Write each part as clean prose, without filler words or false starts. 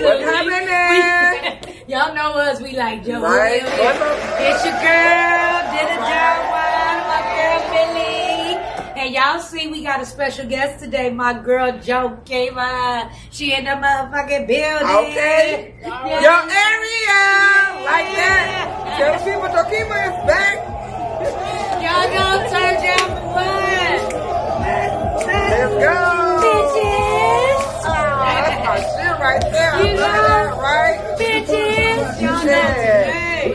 What's happening? Y'all know us. We like Joe. Right. It's your girl, Dinner Joe, my girl Billy. And y'all see we got a special guest today, my girl Jokima. She in the motherfucking building. Okay. Yeah. Your area. Like that. Tell people Jokima is back. Y'all gonna turn down for what? Let's go. Bitches. That's my shit right there. You know, that, right? Bitches. Y'all know today.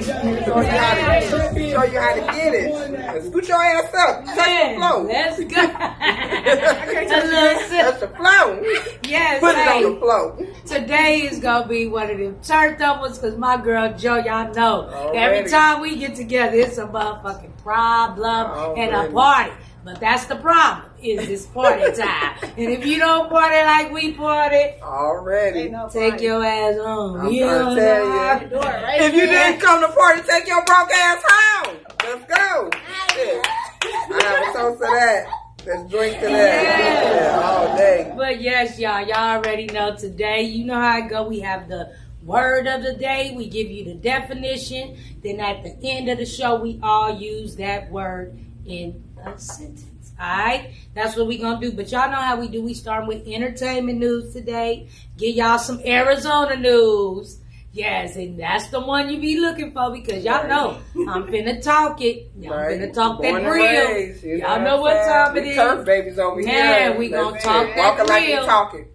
Show you how to get it. Scoot your ass up. Touch the flow. Let's go. Touch the flow. Yes. Put it on the flow. Today is gonna be one of them turned up ones because my girl Joe, y'all know. Already. Every time we get together, it's a motherfucking problem and a party. But that's the problem, is this party time. And if you don't party like we party, already take your ass home. I'm trying to tell you. If you didn't come to party, take your broke ass home. Let's go. I have a toast to that. Let's drink to that. Yeah, all day. But yes, y'all already know today. You know how it go. We have the word of the day. We give you the definition. Then at the end of the show, we all use that word in a sentence. Alright? That's what we gonna do. But y'all know how we do. We start with entertainment news today. Give y'all some Arizona news. Yes, and that's the one you be looking for because y'all know I'm finna talk it. Y'all finna talk that real. Y'all know what time it is. Turf babies over here. Yeah, we gonna talk that real. Like you talking.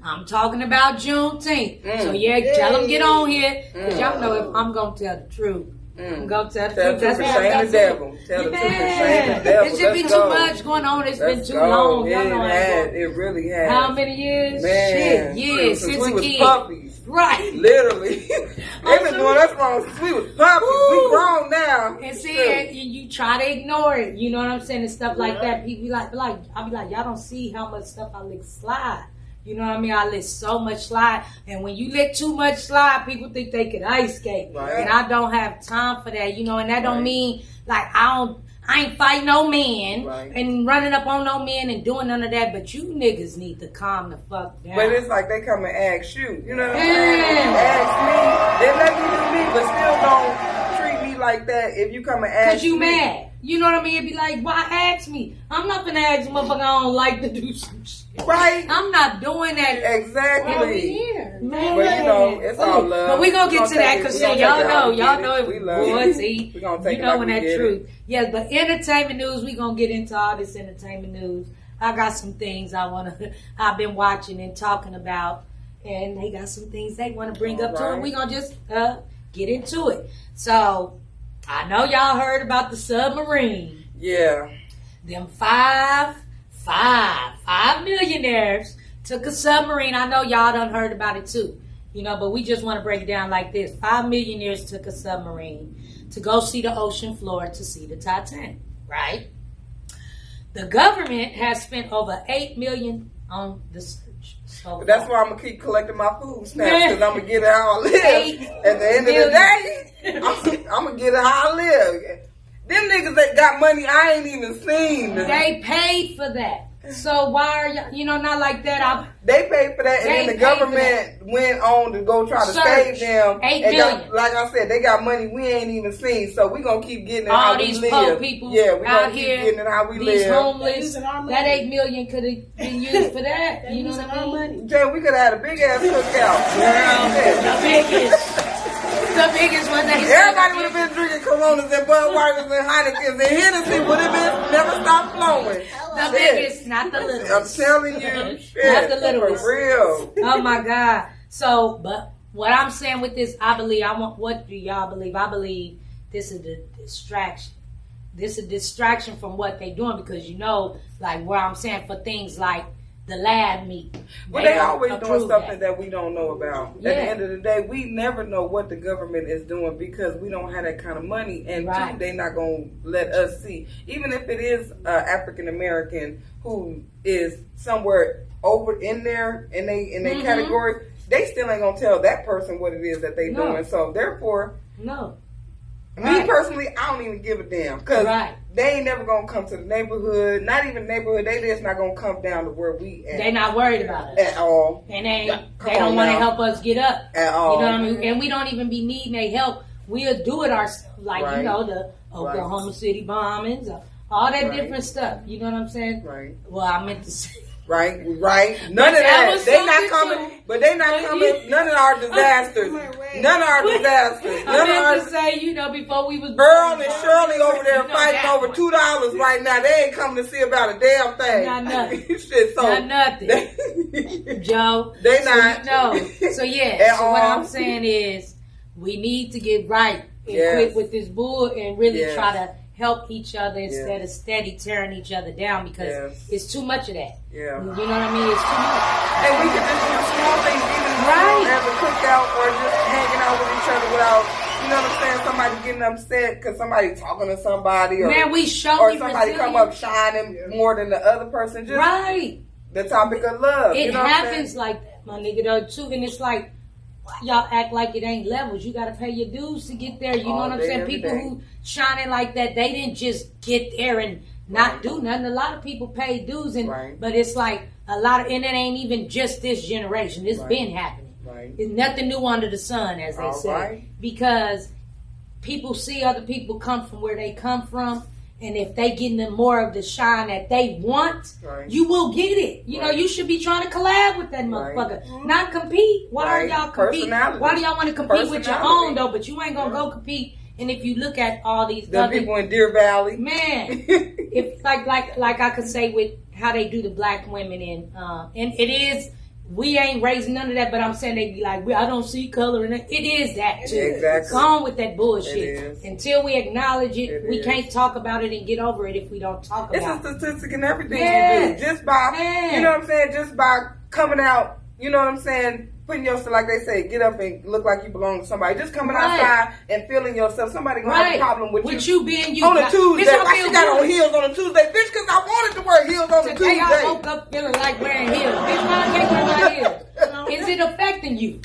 I'm talking about Juneteenth. So yeah, tell them get on here because y'all know if I'm gonna tell the truth. I'm gonna tell the truth. That's shame the devil. Tell the truth and shame the devil. It should be too much going on. It's been too long. Y'all know it really has. How many years? Man, shit, years since since we a was kid. Puppies. Right. Literally. They've been doing us wrong since we was puppies. We grown now. And see, and you try to ignore it. You know what I'm saying? And stuff like that. People be like, I'll be like, y'all don't see how much stuff I let slide. You know what I mean? I let so much slide. And when you let too much slide, people think they can ice skate. Right. And I don't have time for that. You know, and that don't mean like I ain't fighting no man and running up on no man and doing none of that. But you niggas need to calm the fuck down. But it's like they come and ask you. You know what I'm saying? Ask me. They let me do me, but still don't treat me like that if you come and ask me. Because you mad. You know what I mean? It'd be like, why ask me? I'm not gonna ask a motherfucker I don't like to do some shit. Right. I'm not doing that. Exactly. Man. But you know, it's all love. But we gonna get to that because y'all know it. We love Boy, it. see, We gonna take you know it when like that truth. Yes, but entertainment news, we gonna get into all this entertainment news. I got some things I've been watching and talking about, and they got some things they want to bring up to it. We gonna just get into it. So I know y'all heard about the submarine. Yeah. Them five millionaires took a submarine. I know y'all done heard about it too. You know, but we just want to break it down like this. 5 millionaires took a submarine to go see the ocean floor to see the Titanic, right? The government has spent over $8 million on the search. So but that's why I'm going to keep collecting my food stamps because I'm going to get it how I live. At the end of the day, I'm going to get it how I live. Them niggas that got money I ain't even seen. They paid for that. So why are y'all, you know, not like that. They paid for that, and then the government went on to go try to save them. $8 million. Like I said, they got money we ain't even seen, so we gonna keep getting it how we live. All these poor people we out gonna here, keep getting it how we these live. homeless, that $8 million could have been used for that. You know what I mean? Jay, we could have had a big ass cookout. Girl, the biggest one. Everybody would have been drinking Coronas and Budweisers and Heinekens and Hennessy would have been never stopped flowing. The biggest, not the littlest. I'm telling you, shit, not the littlest. For real. Oh my God. So, but what I'm saying with this, what do y'all believe? I believe this is a distraction. This is a distraction from what they're doing because you know, like where I'm saying for things like the lab meat. Well, they always doing something that we don't know about. At the end of the day, we never know what the government is doing because we don't have that kind of money. And two, they're not going to let us see. Even if it is African American who is somewhere over in there in their category, they still ain't going to tell that person what it is that they doing. So therefore, Me personally, I don't even give a damn because they ain't never gonna come to the neighborhood. Not even neighborhood. They just not gonna come down to where we at. They not worried about us at all, and they don't want to help us get up at all. You know what I mean? And we don't even be needing their help. We'll do it ourselves, like the Oklahoma City bombings, all that different stuff. You know what I'm saying? Right. Well, I meant to say. Right. None of that. They not coming, but they not coming. None of our disasters. None of our disasters. I meant to say, before we was Earl and Shirley over there fighting over $2 right now. They ain't coming to see about a damn thing. Not nothing. Shit, so not nothing. Joe. They not. No. So yeah. So what I'm saying is, we need to get right and quit with this bull and really try to help each other instead of steady tearing each other down because it's too much of that. Yeah. You know what I mean? It's too much. And we can just do small things, even if we don't have a cookout or just hanging out with each other without, you know what I'm saying, somebody getting upset because somebody talking to somebody or, or somebody come up shining more than the other person. Just the topic of love. It happens like that, my nigga, though, too. And it's like, y'all act like it ain't levels. You got to pay your dues to get there. You know what I'm saying? People who shining like that, they didn't just get there and not do nothing. A lot of people pay dues, but it's like a lot of, and it ain't even just this generation. It's been happening. It's nothing new under the sun, as they say, because people see other people come from where they come from. And if they getting them more of the shine that they want, you will get it. You know, you should be trying to collab with that motherfucker, not compete. Why are y'all competing? Why do y'all want to compete with your own though? But you ain't gonna go compete. And if you look at all these other people in Deer Valley, man, if like I could say with how they do the black women and it is. We ain't raising none of that, but I'm saying they be like, I don't see color in it. It is that too. Exactly. Go on with that bullshit. Until we acknowledge it, we can't talk about it and get over it if we don't talk about it. It's a statistic in everything you do. Just by, you know what I'm saying, just by coming out, you know what I'm saying, putting yourself, like they say, get up and look like you belong to somebody. Just coming outside and feeling yourself. Somebody gonna have a problem with you being you on a Tuesday. Why she got on heels on a Tuesday? Bitch, because I wanted to wear heels on a Tuesday. I woke up feeling like wearing heels. Bitch, why I can't wear my heels? Is it affecting you?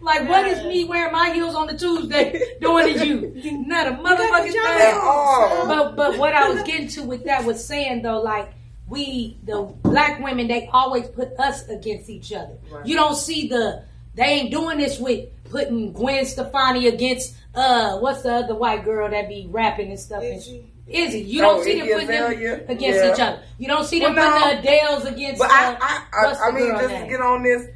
Like, what is me wearing my heels on a Tuesday doing to you? Not a motherfucking thing at all. But what I was getting to with that was saying, though, like, the black women, they always put us against each other. You don't see they ain't doing this with putting Gwen Stefani against, what's the other white girl that be rapping and stuff? Izzy. You don't see them putting them against each other. You don't see them putting the Adeles against, but I mean, just to get on this,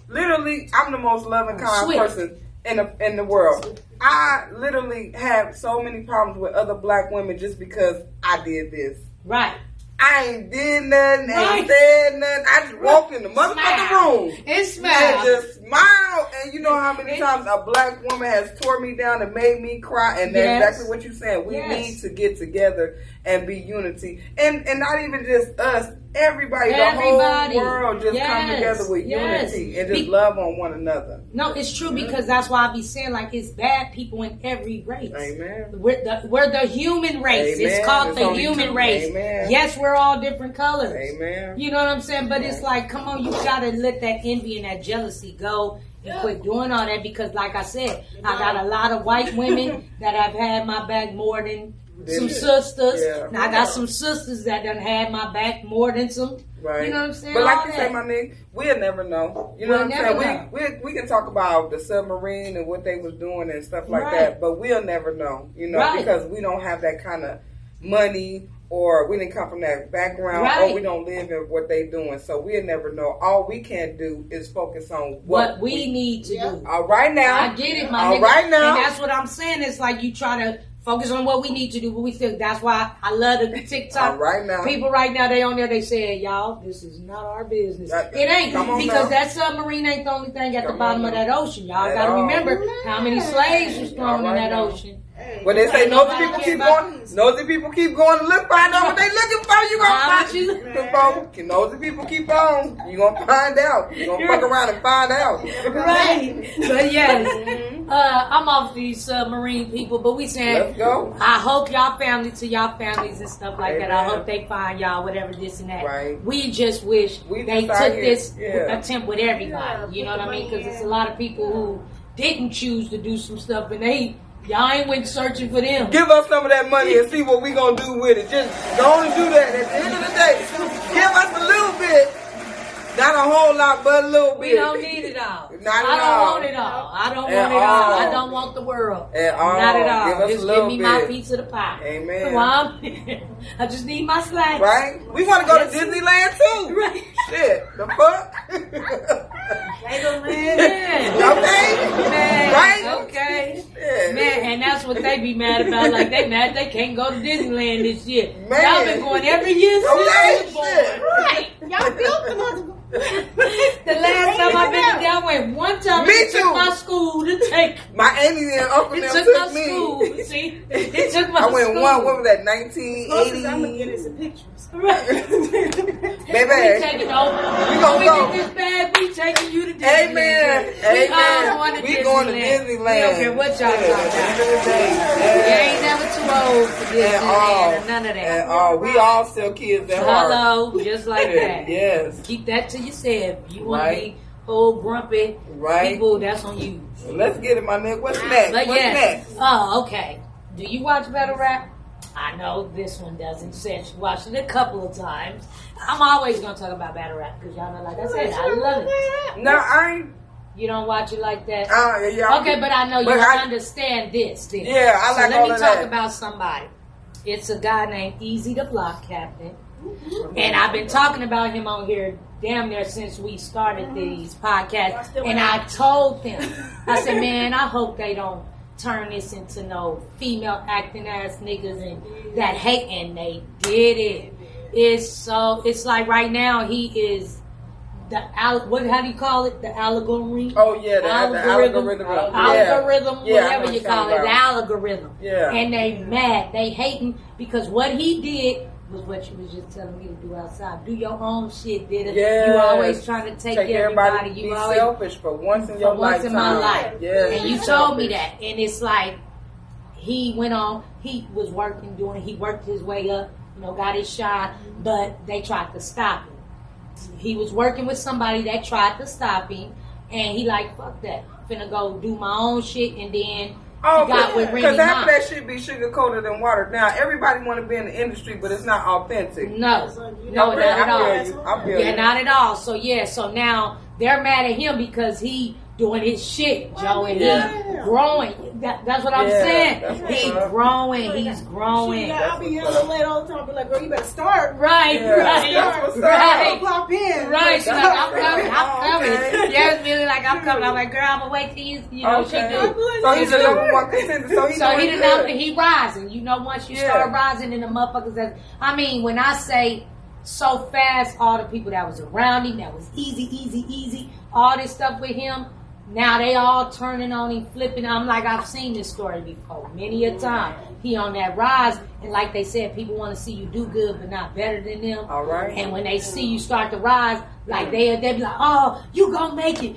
literally, I'm the most loving, kind person in the world. I literally have so many problems with other black women just because I did this. Right. I ain't did nothing, ain't said nothing. I just walked in the motherfucking room. And smiled. And just smiled. And you know how many times a black woman has tore me down and made me cry. And that's exactly what you're saying. We need to get together and be unity. And not even just us. Everybody, the whole world just come together with unity and just love on one another. No, it's true because that's why I be saying like it's bad people in every race. Amen. We're the human race. Amen. It's called the human race. Amen. Yes, we're all different colors. Amen. You know what I'm saying? But it's like, come on, you gotta let that envy and that jealousy go and quit doing all that because, like I said, I got a lot of white women that have had my back more than some sisters. Now I got some sisters that done had my back more than some. Right. You know what I'm saying? But like you say, my nigga, we'll never know. You know what I'm saying? We can talk about the submarine and what they was doing and stuff like that, but we'll never know. You know, because we don't have that kind of money, or we didn't come from that background, or we don't live in what they doing. So we'll never know. All we can do is focus on what we need to do. All right now. I get it, my nigga. All right now. And that's what I'm saying. It's like you try to focus on what we need to do, but we still. That's why I love the TikTok. Right now, people right now they on there. They say, "Y'all, this is not our business." It ain't because that submarine ain't the only thing at the bottom of that ocean. Y'all got to remember how many slaves was thrown in that ocean. But they say nosy people keep going. Nosy people keep going to look, find out what they looking for. You gonna find you. Nosy people keep on. You gonna find out. You gonna fuck around and find out. Right. But yes. I'm off these submarine people, but we saying, let's go. I hope y'all families and stuff like that. I hope they find y'all whatever this and that. Right. We just wish they took this attempt with everybody. You know what I mean? Because it's a lot of people who didn't choose to do some stuff and they Y'all ain't went searching for them. Give us some of that money and see what we gonna do with it. Just go on and do that. At the end of the day, give us a little bit. Not a whole lot, but a little bit. We don't need it all. Not I at don't all. want it all. I don't At want it all. all. I don't want the world. At all. Not at all. Give us Just a little give me my bit. piece of the pie. Amen. Well, I just need my slice. Right? We want to go to Disneyland too. Right. Shit. The fuck? Yeah. Okay. Man, Right? okay. Yeah. Man, and that's what they be mad about. Like, they mad they can't go to Disneyland this year. Man. Y'all been going every year since Okay, I was born. shit. Right. Y'all built the mother. The last time I been there, I went one time. Me It took too. my school to take. My auntie and uncle It them took my took me. school. See? It took my I went school. what was that, Closest I'm gonna 1980? get is some pictures. Right. Baby. We taking over. We gonna we go. get this bad, we taking you to Disneyland. Amen. We all going to We Disneyland. going to Disneyland. We don't care what y'all talking At the end of about. the day. You ain't never too old for Disneyland or none of that. At all. We all still kids at heart. Hello, just like that. Yes. Keep that to yourself. You want Right. to be old grumpy Right. people, that's on you. Let's get it, my nigga. What's next? But What's yeah. next? Oh, okay. Do you watch battle rap? I know this one doesn't. Since you watched it a couple of times. I'm always gonna talk about battle rap because y'all know, like I said, I love it. No, I ain't. You don't watch it like that. Yeah. Okay, but I know you But don't I- understand this. Then. Yeah, I like so all let of me talk that. about somebody. It's a guy named Easy the Block Captain, and I've been talking about him on here damn near since we started these podcasts. And I told them, I said, man, I hope they don't turn this into no female acting ass niggas and that hate, and they did it. It's like right now he is how do you call it? The allegory? Oh yeah, the algorithm. Algorithm, Yeah, I know whatever what you you're call talking it, the about. algorithm. Yeah. And they mad, they hating because what he did was what you was just telling me to do outside. Do your own shit, did it? Yes. You always trying to take care of everybody. Be You always selfish for once in your once in my lifetime. life. Yes, and you be told me selfish. that. And it's like he went on, he was working, he worked his way up, got his shot, but they tried to stop him. He was working with somebody that tried to stop him, and he like, fuck that. Finna go do my own shit, and then Oh, he got with Remy because half of Ma. that shit be sugar coated and watered down. Everybody want to be in the industry, but it's not authentic. No, not at all. I feel you. Yeah, not at all. So so now they're mad at him because he doing his shit, Joe, and he growing. That's what I'm saying. He's growing. He's growing. I'll be hella late all the time. Be like, girl, you better start. Right, Yeah, that's what's up. right. Pop in. Right, she's like, I'm coming, I'm coming. Okay. Yeah, it's really like, I'm coming. I'm like, girl, I'm gonna wait till you know, Okay. she do. So he's the number one contender. So So doing he good. done he rising. Once you start rising, and the motherfuckers when I say so fast, all the people that was around him, that was easy, all this stuff with him, now they all turning on him, flipping. I'm like, I've seen this story before, many a time. He on that rise, and like they said, people want to see you do good, but not better than them. All right. And when they see you start to rise, like they be like, oh, you gonna make it,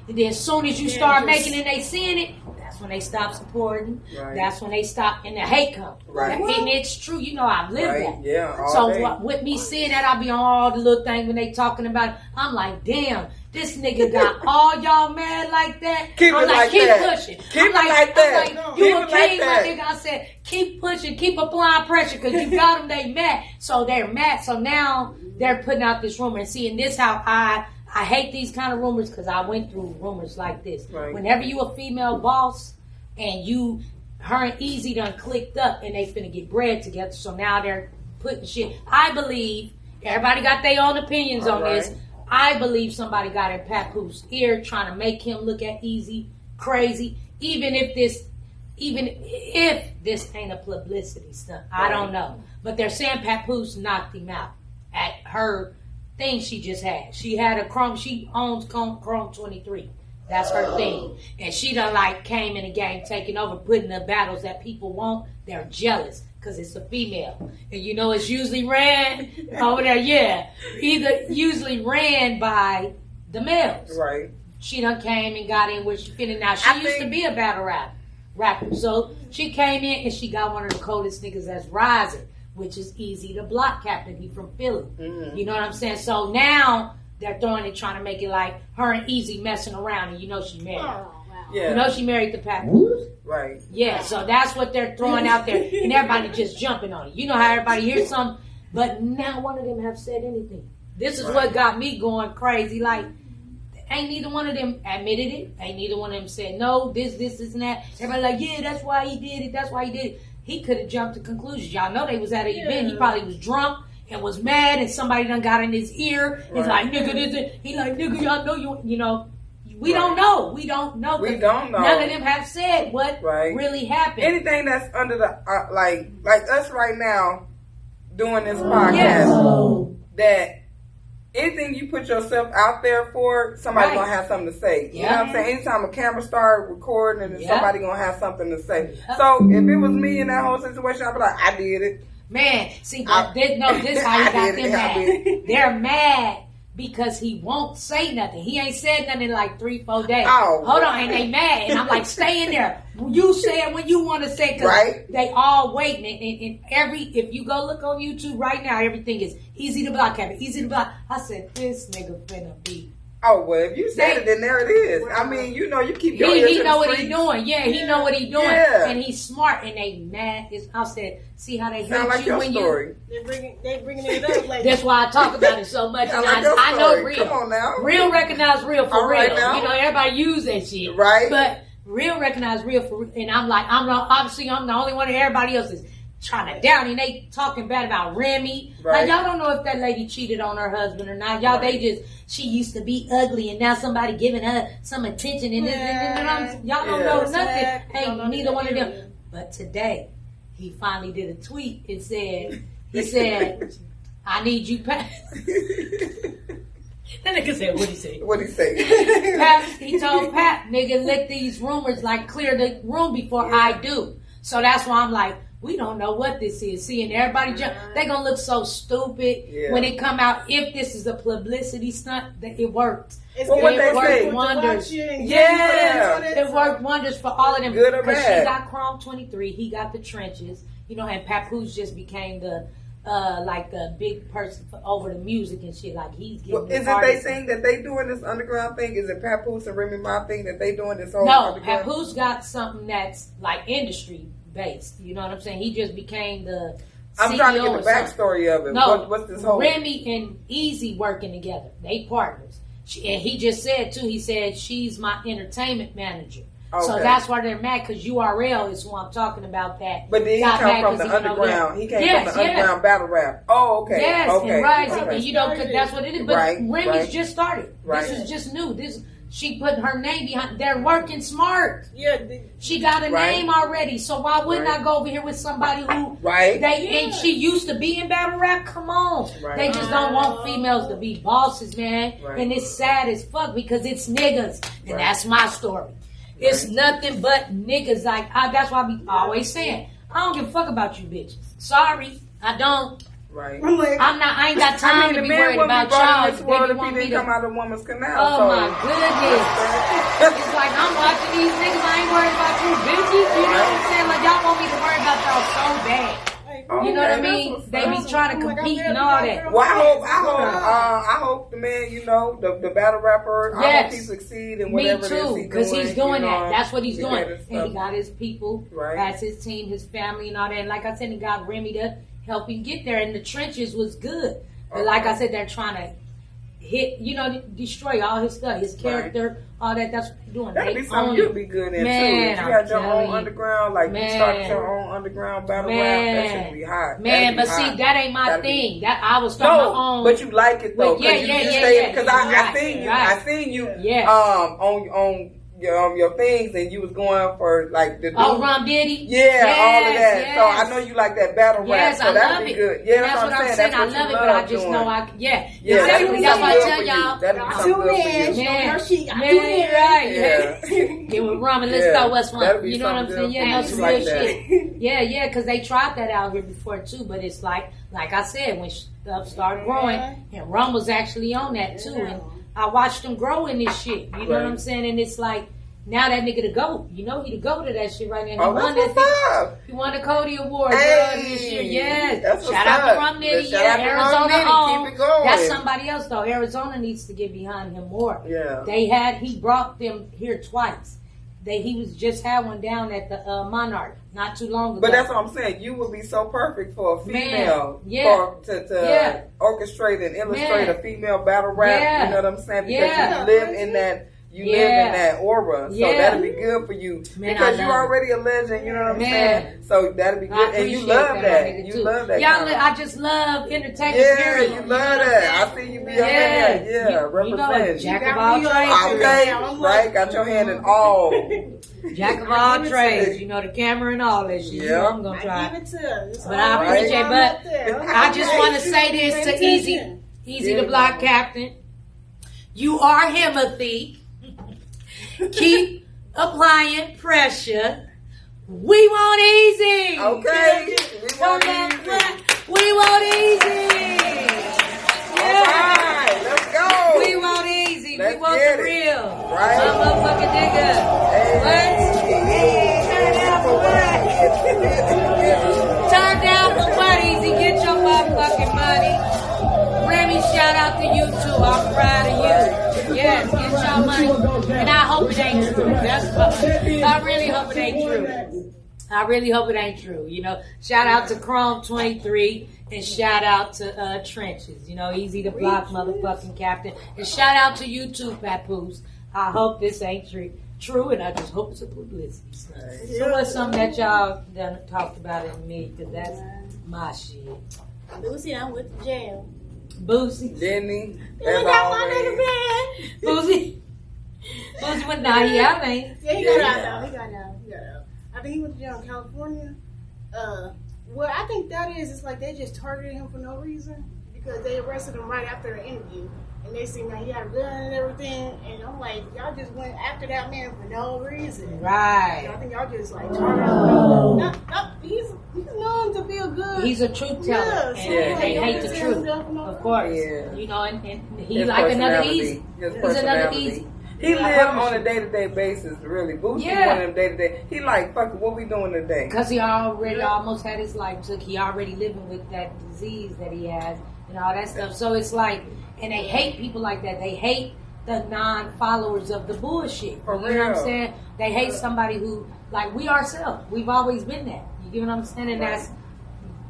And then as soon as you start making it, and they seeing it, that's when they stop supporting. Right. That's when they stop, and the hate comes. Right. And it's true, I've lived Right. that. Yeah. All So day. with me seeing that, I be on all the little things when they talking about it. I'm like, damn, this nigga got all y'all mad like that. Keep I'm it like, like keep that. pushing. Keep I'm it like, like that. I'm like, Keep you a it like king, my that. nigga. I said, keep pushing, keep applying pressure, because you got them, they mad. So they're mad. So now they're putting out this rumor, and seeing this how I hate these kind of rumors, because I went through rumors like this. Right. Whenever you a female boss and her and Easy done clicked up and they finna get bread together, so now they're putting shit. I believe, everybody got their own opinions on All this. right. I believe somebody got in Papoose ear trying to make him look at Easy crazy, even if this ain't a publicity stunt. I don't know. But they're saying Papoose knocked him out at her thing she just had. She had a Chrome, she owns Chrome 23. That's her thing. And she done came in the game, taking over, putting the battles that people want. They're jealous because it's a female. And it's usually ran over there, usually ran by the males. Right. She done came and got in where she fitted. Now, she used to be a battle rapper. So she came in and she got one of the coldest niggas that's rising, which is Easy the Block Captain. He from Philly. Mm-hmm. You know what I'm saying? So now they're throwing it, trying to make it like her and Easy messing around, and she married. Oh, wow. Yeah. You know she married the Papoose. Right. Yeah, so that's what they're throwing out there, and everybody just jumping on it. You know how everybody hears something, but not one of them have said anything. This is what got me going crazy. Like, ain't neither one of them admitted it. Ain't neither one of them said, no, this, and that. Everybody like, yeah, that's why he did it. That's why he did it. He could have jumped to conclusions. Y'all know they was at an event. He probably was drunk and was mad, and somebody done got in his ear. He's like, nigga, this. He like, nigga, y'all know you know. We don't know. We don't know. We don't know. None of them have said what really happened. Anything that's under the like us right now doing this podcast, that anything you put yourself out there for, somebody's gonna have something to say. You know what I'm saying? Anytime a camera start recording, and somebody gonna have something to say. So if it was me in that whole situation, I'd be like, I did it. Man, see, this how he got them mad. They're mad because he won't say nothing. He ain't said nothing in like 3-4 days. Hold on, and they mad. And I'm like, stay in there. You say it when you want to say it, because they all waiting. And if you go look on YouTube right now, everything is easy to block, Kevin. Easy to block. I said, this nigga finna be. Oh, well, if you said it, then there it is. I mean, you know, you keep your ears He to know the what streets. he doing. Yeah, he know what he doing. Yeah. And he's smart, and they mad. I said, see how they hate Sound like you your when story. They bringing it up like That's why I talk about it so much. Sound like your I know story. real. Come on now. Real recognize real for All right real. now. You know, everybody use that shit. Right. But real recognize real for real. And I'm like, obviously I'm the only one, and everybody else is trying to down, and they talking bad about Remy. Right. Like, y'all don't know if that lady cheated on her husband or not. Y'all, she used to be ugly, and now somebody giving her some attention, and y'all don't know nothing. Ain't neither one of them. But today, he finally did a tweet and said, I need you, Pat. That nigga said, what'd he say? What'd he say? Pat, he told Pat, nigga, let these rumors clear the room before I do. So that's why I'm like, we don't know what this is. Seeing everybody jump, they gonna look so stupid when it come out. If this is a publicity stunt, that it worked. It's well, what they say? Wonders. Yeah. It worked wonders for all of them. Good or Because bad. she got Chrome 23, he got the trenches. You know, and Papoose just became the the big person over the music and shit. Like, he's getting. Well, is it they thing that they doing this underground thing? Is it Papoose and Remy Ma thing that they doing this whole? No, underground? Papoose got something that's like industry based. You know what I'm saying? He just became the I'm CEO trying to get the or something. backstory of it. No, what's this whole? Remy and Easy working together. They partners. And he just said too. He said she's my entertainment manager. Okay. So that's why they're mad, because URL is who I'm talking about. That. But then he got come mad from 'cause the he went over underground. there. He came from the underground battle rap. Oh, okay. Yes, okay. and Rising, Okay. and you know, because that's what it is. But Remy's just started. Right. This is just new. She put her name behind. They're working smart. Yeah. She got a name already, so why wouldn't I go over here with somebody who and she used to be in battle rap? Come on, they just don't want females to be bosses, man. And it's sad as fuck because it's niggas, and that's my story. It's nothing but niggas. Like that's why I be always saying, I don't give a fuck about you bitches. Sorry, I don't. Right. I ain't got time to be worried about y'all. This world if he didn't come out of woman's canal. Oh my goodness. It's like, I'm watching these niggas. I ain't worried about you bitches. You know what I'm saying? Like, y'all want me to worry about y'all so bad. You know what I mean? They be trying to compete and all that. Well, I hope the man, you know, the battle rapper, I hope he succeed in whatever it is he's doing. Because he's doing that. That's what he's doing. And he got his people, has his team, his family and all that. And like I said, he got Remy to help him get there. And the trenches was good. But like I said, they're trying to destroy all his stuff, his character, all that. That's what they're doing. That'd be something you'd be good in too. If you had your own underground, like you started your own underground battle rap, that should be hot. Man, but see, that ain't my thing. That I was starting my own. But you like it though, because I seen you on your things, and you was going for like the Rum Diddy, all of that. So I know you like that battle rap. So that'd be good. Yeah, that's what I'm saying. I love it, but I just know exactly. That's why I tell y'all. Get with Rum and let's start what's one. You know what I'm saying? Yeah, no some real shit. Yeah, because they tried that out here before too. But it's like I said, when stuff started growing, and Rum was actually on that too, and I watched him grow in this shit. You know what I'm saying? And it's like, now that nigga the GOAT. You know he the GOAT of that shit right now. He won the Cody Award this year. Yes. Shout out to Rum Nitty. Arizona. That's somebody else though. Arizona needs to get behind him more. Yeah. He brought them here twice. he was just had one down at the Monarch not too long ago. But that's what I'm saying. You would be so perfect for a female, to orchestrate and illustrate a female battle rap. You know what I'm saying? Because you live in that. You live in that aura, so that'll be good for you because you're already a legend. You know what I'm saying? So that'll be good, and you love that. You love that. Y'all, I just love entertainment. Yeah, you love that. I see you be up in there. Yeah, represent. Jack of all trades. Okay, right? Got your hand in all. Jack of all trades. You know the camera and all that shit. You know I'm gonna try. But I appreciate. But I just want to say this to Easy the Block Captain. You are Himothy. Keep applying pressure. We want easy. Okay. We want easy. Yeah. All right, let's go. We want easy. Let's we want the real. Right. I'm a motherfucking nigga. Turn down the what, Easy. Get your motherfucking money. Remy, shout out to you too. I'm proud of you. Yes, get your money. And I hope it ain't true. I really hope it ain't true. I really hope it ain't true. You know, shout out to Chrome 23 and shout out to Trenches. You know, Easy to Block motherfucking Captain. And shout out to you too, Papoose. I hope this ain't true, and I just hope it's a publicity. So what's something that y'all done talked about in me? Because that's my shit. Lucy, I'm with the jam. Boosie. Denny. Look at my nigga, man. Boosie went down. Yeah, I mean. Yeah, he got out. He got out. I think he went to jail in California. Well, I think that is, it's like they just targeted him for no reason because they arrested him right after an interview. And they seen that he had a gun and everything. And I'm like, y'all just went after that man for no reason. Right. And I think y'all just like targeted him. He's known to be a good. He's a truth teller. And they hate the truth. Of course. Yeah. You know, and he his like another Easy. He's another Easy. He live on a day-to-day basis, really. Boosie one of them day-to-day. He like, fuck it, what we doing today? Because he already almost had his life took. He already living with that disease that he has and all that stuff. So it's like, and they hate people like that. They hate the non-followers of the bullshit. For real. You know what I'm saying? They hate somebody who, like we ourselves, we've always been that. You get what I'm saying? And that's,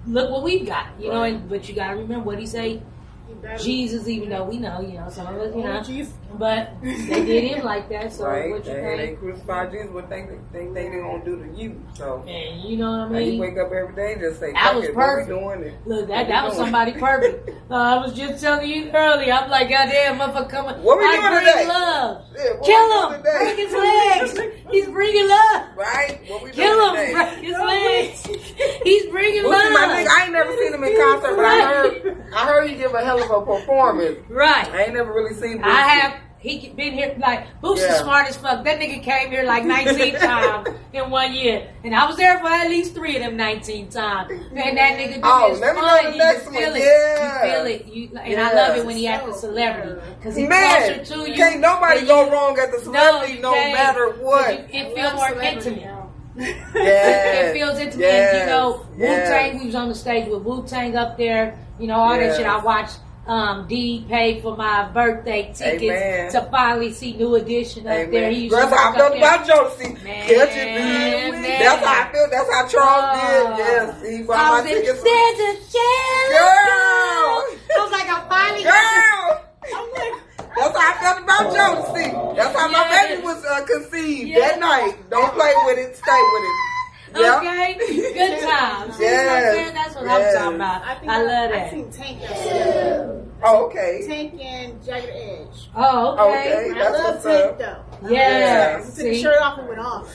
look what we've got. You know, and but you got to remember what he say. Jesus, even though we know, you know, some of us, you know, but they did him like that. So what you think? They crucified Jesus. What they gonna do to you? So and you know what I mean. Like you wake up every day and just say, "That was perfect." Doing it. Look, that was somebody perfect. I was just telling you earlier. I'm like, goddamn, motherfucker coming. What we doing today? Love. Yeah, kill him. Break his legs. He's bringing love. Right? What we kill doing him. Today? Break his legs. He's bringing love. My nigga, I ain't never seen him in concert, but I heard he give a hell of a performance. Right. I ain't never really seen Boosie. I have. He been here like Boosie's smart as fuck. That nigga came here like 19 times in 1 year, and I was there for at least 3 of them 19 times. And that nigga do let me know the next one. Yeah. You feel it. And I love it when he at the celebrity because he's closer to you. Can't nobody go wrong at the celebrity, no matter what. It feels more intimate. Yes. It feels intimate. Yes. You know, Wu-Tang. We was on the stage with Wu-Tang up there. You know all that shit. I watched. D paid for my birthday tickets to finally see New Edition up there. He used that's to how I felt about Josie. That's how I feel. That's how Charles did. Yes, he bought my tickets. There's a chance. Girl. I was like, I finally That's how I felt about Josie. That's how my baby was conceived that night. Don't play with it. Stay with it. Yep. Okay, good times. Yes. That's what I'm talking about. I love that. I seen Tank yesterday. Oh, okay. Tank and Jagged Edge. Oh, okay. I love Tank though. Yeah. He took the shirt off and went off.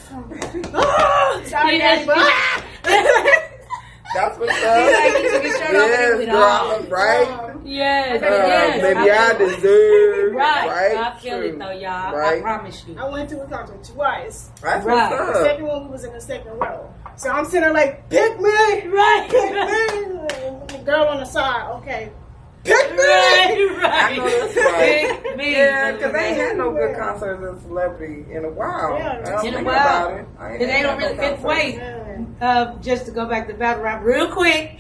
Sorry, Daddy, but that's what's up. He took his shirt off and went off. Right? Yes. Maybe I deserve. Right. I feel it though, y'all. Right. I promise you. I went to a concert twice. That's what's up. The second one, we was in the second row. So I'm sitting there like, pick me! Right. Pick me! And the girl on the side, okay. Pick me! Right. I know that's right. Pick me. Yeah, because they ain't had no good concerts as celebrity in a while. Yeah, in a while. Because they don't really fit weight. Just to go back to battle rap real quick.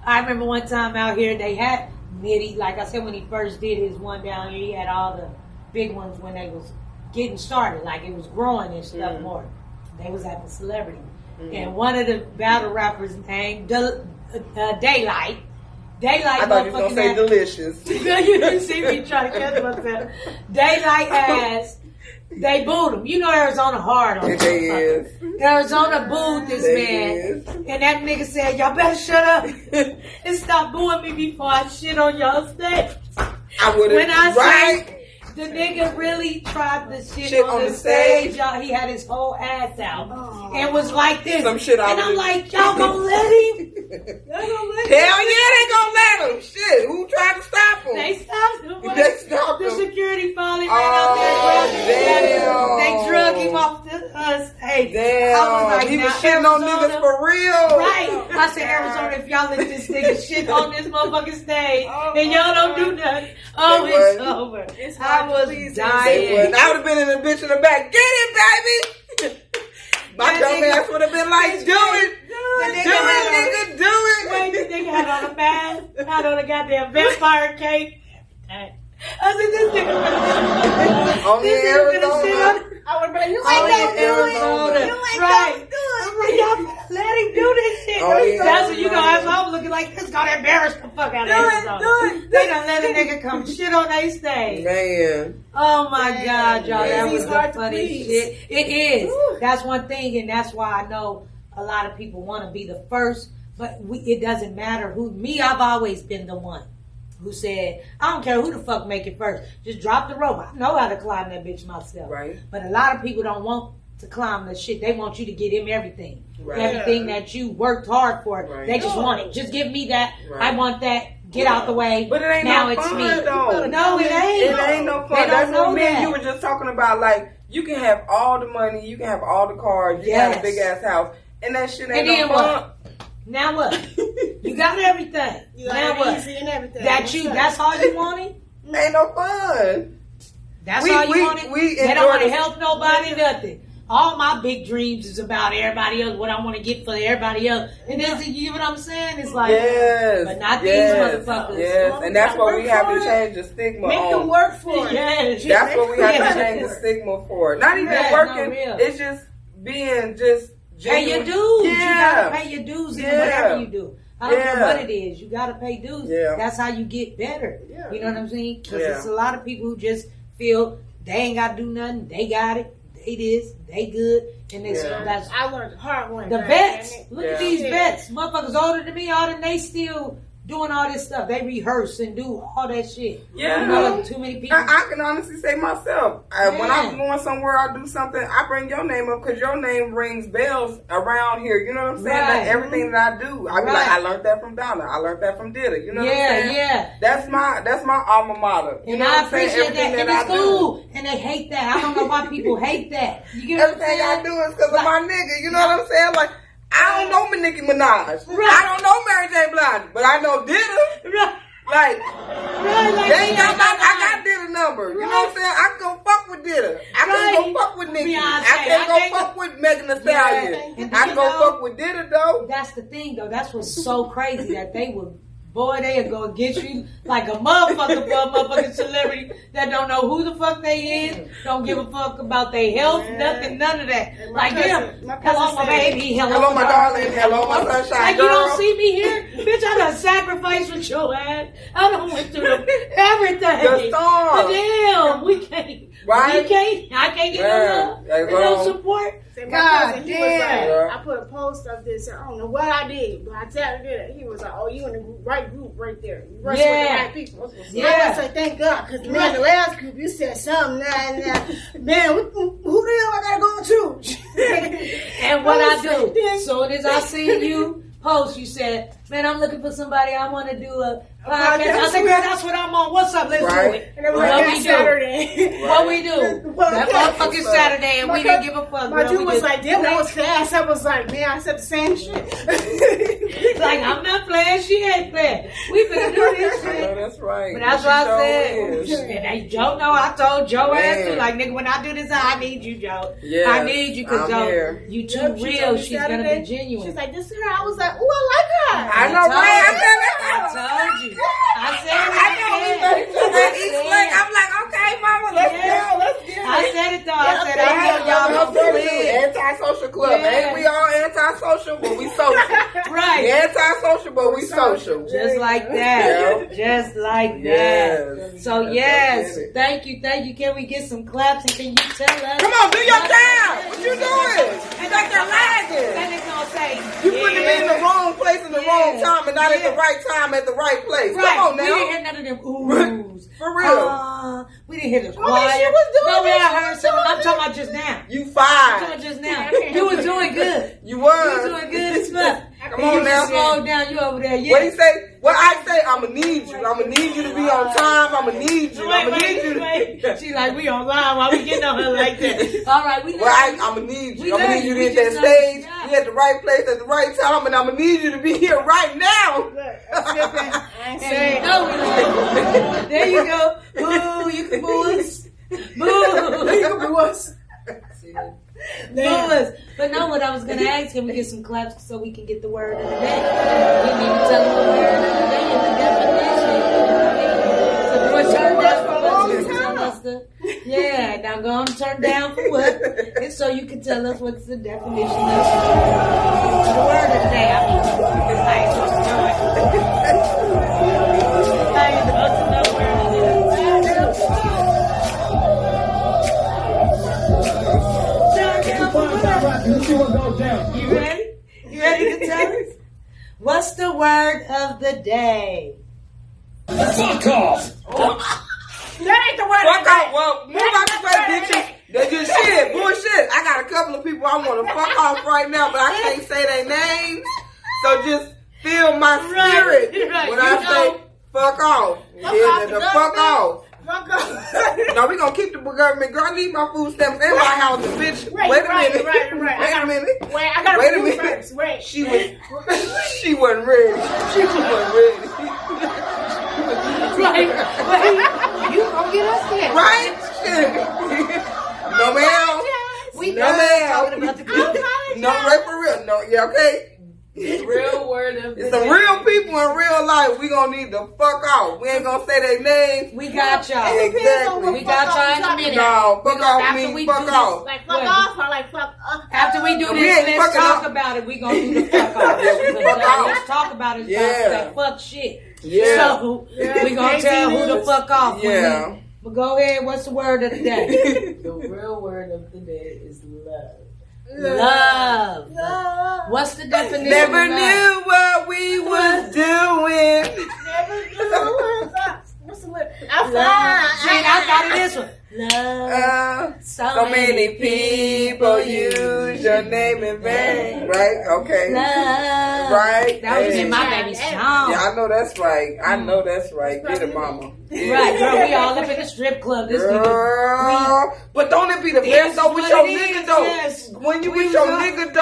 I remember one time out here they had Mitty, like I said, when he first did his one down here, he had all the big ones when they was getting started, like it was growing and stuff more. They was at the celebrity. And one of the battle rappers named Daylight. I thought you was going to say Delicious. You didn't see me trying to catch myself. Daylight ass. They booed him. You know Arizona hard on They is. Arizona booed this man. And that nigga said, y'all better shut up and stop booing me before I shit on y'all stage. I would have. When I right? say the nigga really tried to shit on the stage, y'all, he had his whole ass out. And was like this. Some shit and I'm like, y'all gonna let him? Hell yeah, they gonna let him. Shit, who tried to stop him? They stopped him. They stopped The him. security finally ran out there. Damn. They drug him off the stage. Damn. I was like, he was now, shitting on Arizona, niggas for real. Right. I said, Arizona, if y'all let this nigga shit on this motherfucking stage and y'all don't do nothing, it's over. I was dying. I would have been in the bitch in the back. Get it, baby. My dumb ass would have been like, do it. Nigga, do it. Wait, the nigga had on a mask, had on a goddamn vampire cape. I said, this nigga Only in Arizona. I would be like, you Only ain't in Arizona. Right. I'm like, y'all better let him do this shit. That's what you know, as I was looking like this, gonna embarrass the fuck out of Arizona. They done let a nigga come shit on their stage. Man. Oh my God, y'all, that was He's hard the to funny please. shit. It is. That's one thing, and that's why I know a lot of people want to be the first, but it doesn't matter who. Me, I've always been the one who said, I don't care who the fuck make it first. Just drop the rope. I know how to climb that bitch myself. Right. But a lot of people don't want to climb the shit. They want you to get him everything. Right. Everything that you worked hard for. Right. They just want it. Just give me that. Right. I want that. Get out the way. But it ain't now no it's fun, me. though. No, it ain't. It ain't no They fun. don't That's know what me and that. you were just talking about. Like, you can have all the money, you can have all the cars, you can have a big ass house, and that shit ain't And then no fun. what? Now what? You got everything. You Now got what? easy and everything. That's all you wanted? Ain't no fun. That's all you wanted? They don't want to enjoy help nobody, nothing. All my big dreams is about everybody else, what I want to get for everybody else. And then, you know what I'm saying? It's like, but not these motherfuckers. Yes, and that's what we have to change the stigma Make them on. work for it. Yes. That's what we have to change the stigma for. Not even Yes, working, no, real. it's just being just Pay your genuine. dues. Yeah. You gotta pay your dues in whatever you do. I don't care Yeah. what it is. You gotta pay dues. Yeah. That's how you get better. Yeah. You know what I'm saying? Because Yeah. it's a lot of people who just feel they ain't gotta do nothing. They got it. They this. They good. And it's, Yeah. that's I learned the hard one. the right, vets. man. Look at Yeah. these vets. Motherfuckers older than me. All them, they still doing all this stuff. They rehearse and do all that shit. Yeah. You know, too many people. I can honestly say myself, when I'm going somewhere, I do something, I bring your name up because your name rings bells around here. You know what I'm saying? Right. Like everything that I do, I be like, I learned that from Donna. I learned that from Dida. You know what I'm saying? Yeah. That's my alma mater. You And know what I I'm saying? appreciate that. Everything And I it's do. cool. And they hate that. I don't know why people hate that. You get what I'm Everything I saying? do is because of my nigga. You know what I'm saying? Like, I don't know Nicki Minaj. Right. I don't know Mary J. Blige, but I know Dida. Right. Like, Like they ain't got I got Dida number. You know what I'm saying? I can go fuck with Dida. I can't go fuck with Nicki. Beyonce. I can't go fuck with Megan Thee Stallion. And I you can go know, fuck with Dida though. That's the thing, though. That's what's so crazy that they would, boy, they'll go against you like a motherfucker for a motherfucking celebrity that don't know who the fuck they is, don't give a fuck about their health, nothing, none of that. And Like cousin- them, my cousin hello my said- baby, Hello my darling, hello my sunshine Like girl. you don't see me here, bitch. I done sacrificed with your ass. I done went through everything. The storm. But damn, we can't. Right? We can't. I can't get no love and no support. See, my God cousin, he was damn. like, I put a post up there saying, I don't know what I did, but I tapped it. He was like, oh, you in the right group right there. You rest with the right people. Yeah. I was like, thank God, because man, the last group, you said something. Man, who the hell I gotta go to? And what I do, like, soon as I seen you post, you said, man, I'm looking for somebody. I want to do a podcast. I said, girl, that's what I'm on. What's up? Let's do it. And it was What like we that do? Saturday. What we do? That motherfucking Saturday, and we didn't give a fuck. My girl. dude We was just- like, damn, that was fast. I was like, man, I said the same shit. like, I'm not playing. She ain't playing. We finna do this I know shit. that's right. But that's She what I sure said. is. And they, Joe know I told Joe ass too. Man. Like, nigga, when I do this, I need you, Joe. Yes, I need you because, I'm Joe, here. you too Yep, she real. told me She's going to Saturday. be genuine. She's like, this is her. I was like, ooh, I like her. I know, right? I told you. I said what I said. I'm like, okay, mama, let's go. I said it though. I said y'all antisocial club. Ain't we all antisocial, but we social. Right. We antisocial, but we social. Just like that. Just like that. Yes. So yes, thank you. Can we get some claps and can you tell us? Come on, do your time. What you doing? And like you're lagging. Then it's gonna say you putting me in the wrong place in the wrong time and not at the right time at the right place. Right. Come on now. We didn't hear none of them oohs. For real. We didn't hear the choir. She was doing No, I heard something. I'm talking about just now. You fine. I'm talking about just now. You was doing good. You was. You was doing good as fuck. Come on now. Slow down. You over there. Yeah. What he say? What I say? I'ma need you. I'ma need you to be on time. I'ma need you. I'ma need you. She like, we online. Why we getting on her like that? All right, I'ma need you. I'ma need you to hit that stage. You at the right place at the right time, and I'ma need you to be here right now. There you go. Boo, you can boo us. Boo. You can boo us. But no, what I was going to ask him to get some claps so we can get the word of the day. We need to tell him the word of the day and the definition. So do it turn down for us. Yeah, now go on and turn down for what? And so you can tell us what's the definition of the word of the day. I mean, I ain't supposed to know it. I ain't supposed to know where it is. You ready? You ready to tell us? What's the word of the day? Fuck off! That ain't the word of the Fuck off. day. Well, move out the way, bitches. They just shit. Bullshit. I got a couple of people I want to fuck off right now, but I can't say their names. So just feel my spirit when I say fuck off. The fuck off. Fuck off. No, we gonna keep the government. Girl, I need my food stamps in my house, bitch. Wait a minute. Right. Wait a minute. Wait, I gotta Wait a prove minute. first. Wait. She wasn't ready. She wasn't ready. Right. You gonna get us there. Right? No, ma'am. We No, know ma'am. talking about the good. No, right for real. No, yeah, okay? Real word of the It's some day. real people in real life. We gonna need to fuck off. We ain't gonna say their names. We got y'all. Exactly. We got y'all in a minute. No, fuck off after me. we Fuck do off. Like fuck off or like fuck up. After we do We this, ain't let's fucking talk off. about it. We gonna do the fuck off. Yeah, we fuck off. Let's talk about it. Yeah. That fuck shit. Yeah. So we gonna tell who the fuck off. Yeah. But go ahead. What's the word of the day? The real word of the day is love. Love. What's the definition? Never of love? knew what we was doing. Never do. What's the word? Love. Shit, I thought of this one. Love. So many people use your name in vain. Right? Okay. Love. Right? That was Hey. in my baby's song. Yeah, I know that's right. I know that's right. Get it, mama. Right, girl. We all up in the strip club. This nigga. Girl, but don't it be the best though with what your it nigga is, though? yes. When you with your nigga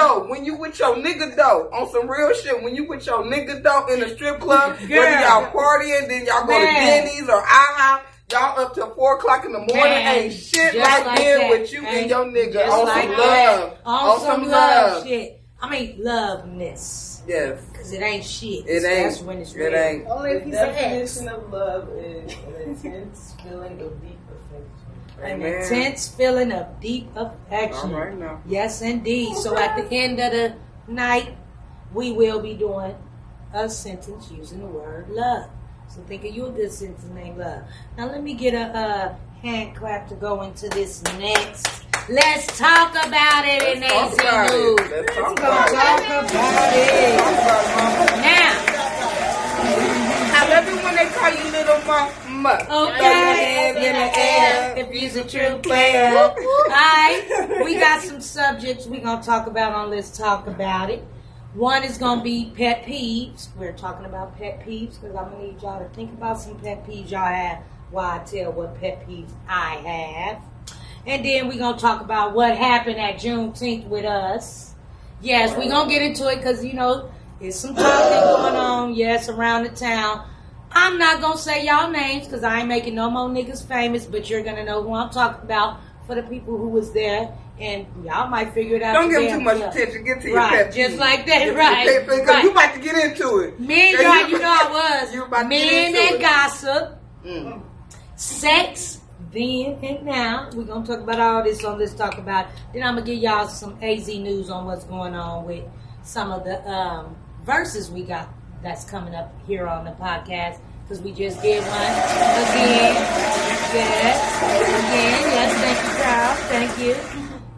though, on some real shit, when you with your nigga though in the strip club, whether y'all partying, then y'all go to Denny's or IHOP, y'all up till 4:00 in the morning, ain't shit just like being that. with you and your nigga Just on like some that. love, On some love shit. I mean, loveness. Yes, Cause it ain't shit. it That's ain't. when it's It real. ain't. Only a The piece of ass. definition of love is an intense feeling of deep affection. An Amen. intense feeling of deep affection. All right now. Yes, indeed. So at the end of the night, we will be doing a sentence using the word love. So think of you a good sentence named love. Now let me get a hand clap to go into this next. Let's talk about it in Talk AZ about News. it. Let's talk Let's about it. talk about it. Talk about it, mama. Now, I love it when they call you little mama. okay, in the air, if you's a true player. Alright, we got some subjects we're going to talk about on Let's Talk About It. One is going to be pet peeves. We're talking about pet peeves because I'm going to need y'all to think about some pet peeves y'all have while I tell what pet peeves I have. And then we're going to talk about what happened at Juneteenth with us. Yes, we're going to get into it because, you know, there's some talking going on, yes, around the town. I'm not going to say y'all names because I ain't making no more niggas famous, but you're going to know who I'm talking about for the people who was there. And y'all might figure it out. Don't give them too much attention. Get to your pet peeve. Just like that, Get to right. your pet peeve, 'cause Right. you about to get into it. Men, Yeah, y'all, you know I you was. about to get Men into that it. gossip. Mm. Sex then and now. We're going to talk about all this on Let's Talk About. Then I'm going to give y'all some AZ news on what's going on with some of the verses we got that's coming up here on the podcast. Because we just did one again. Yes, thank you, Carl. Thank you.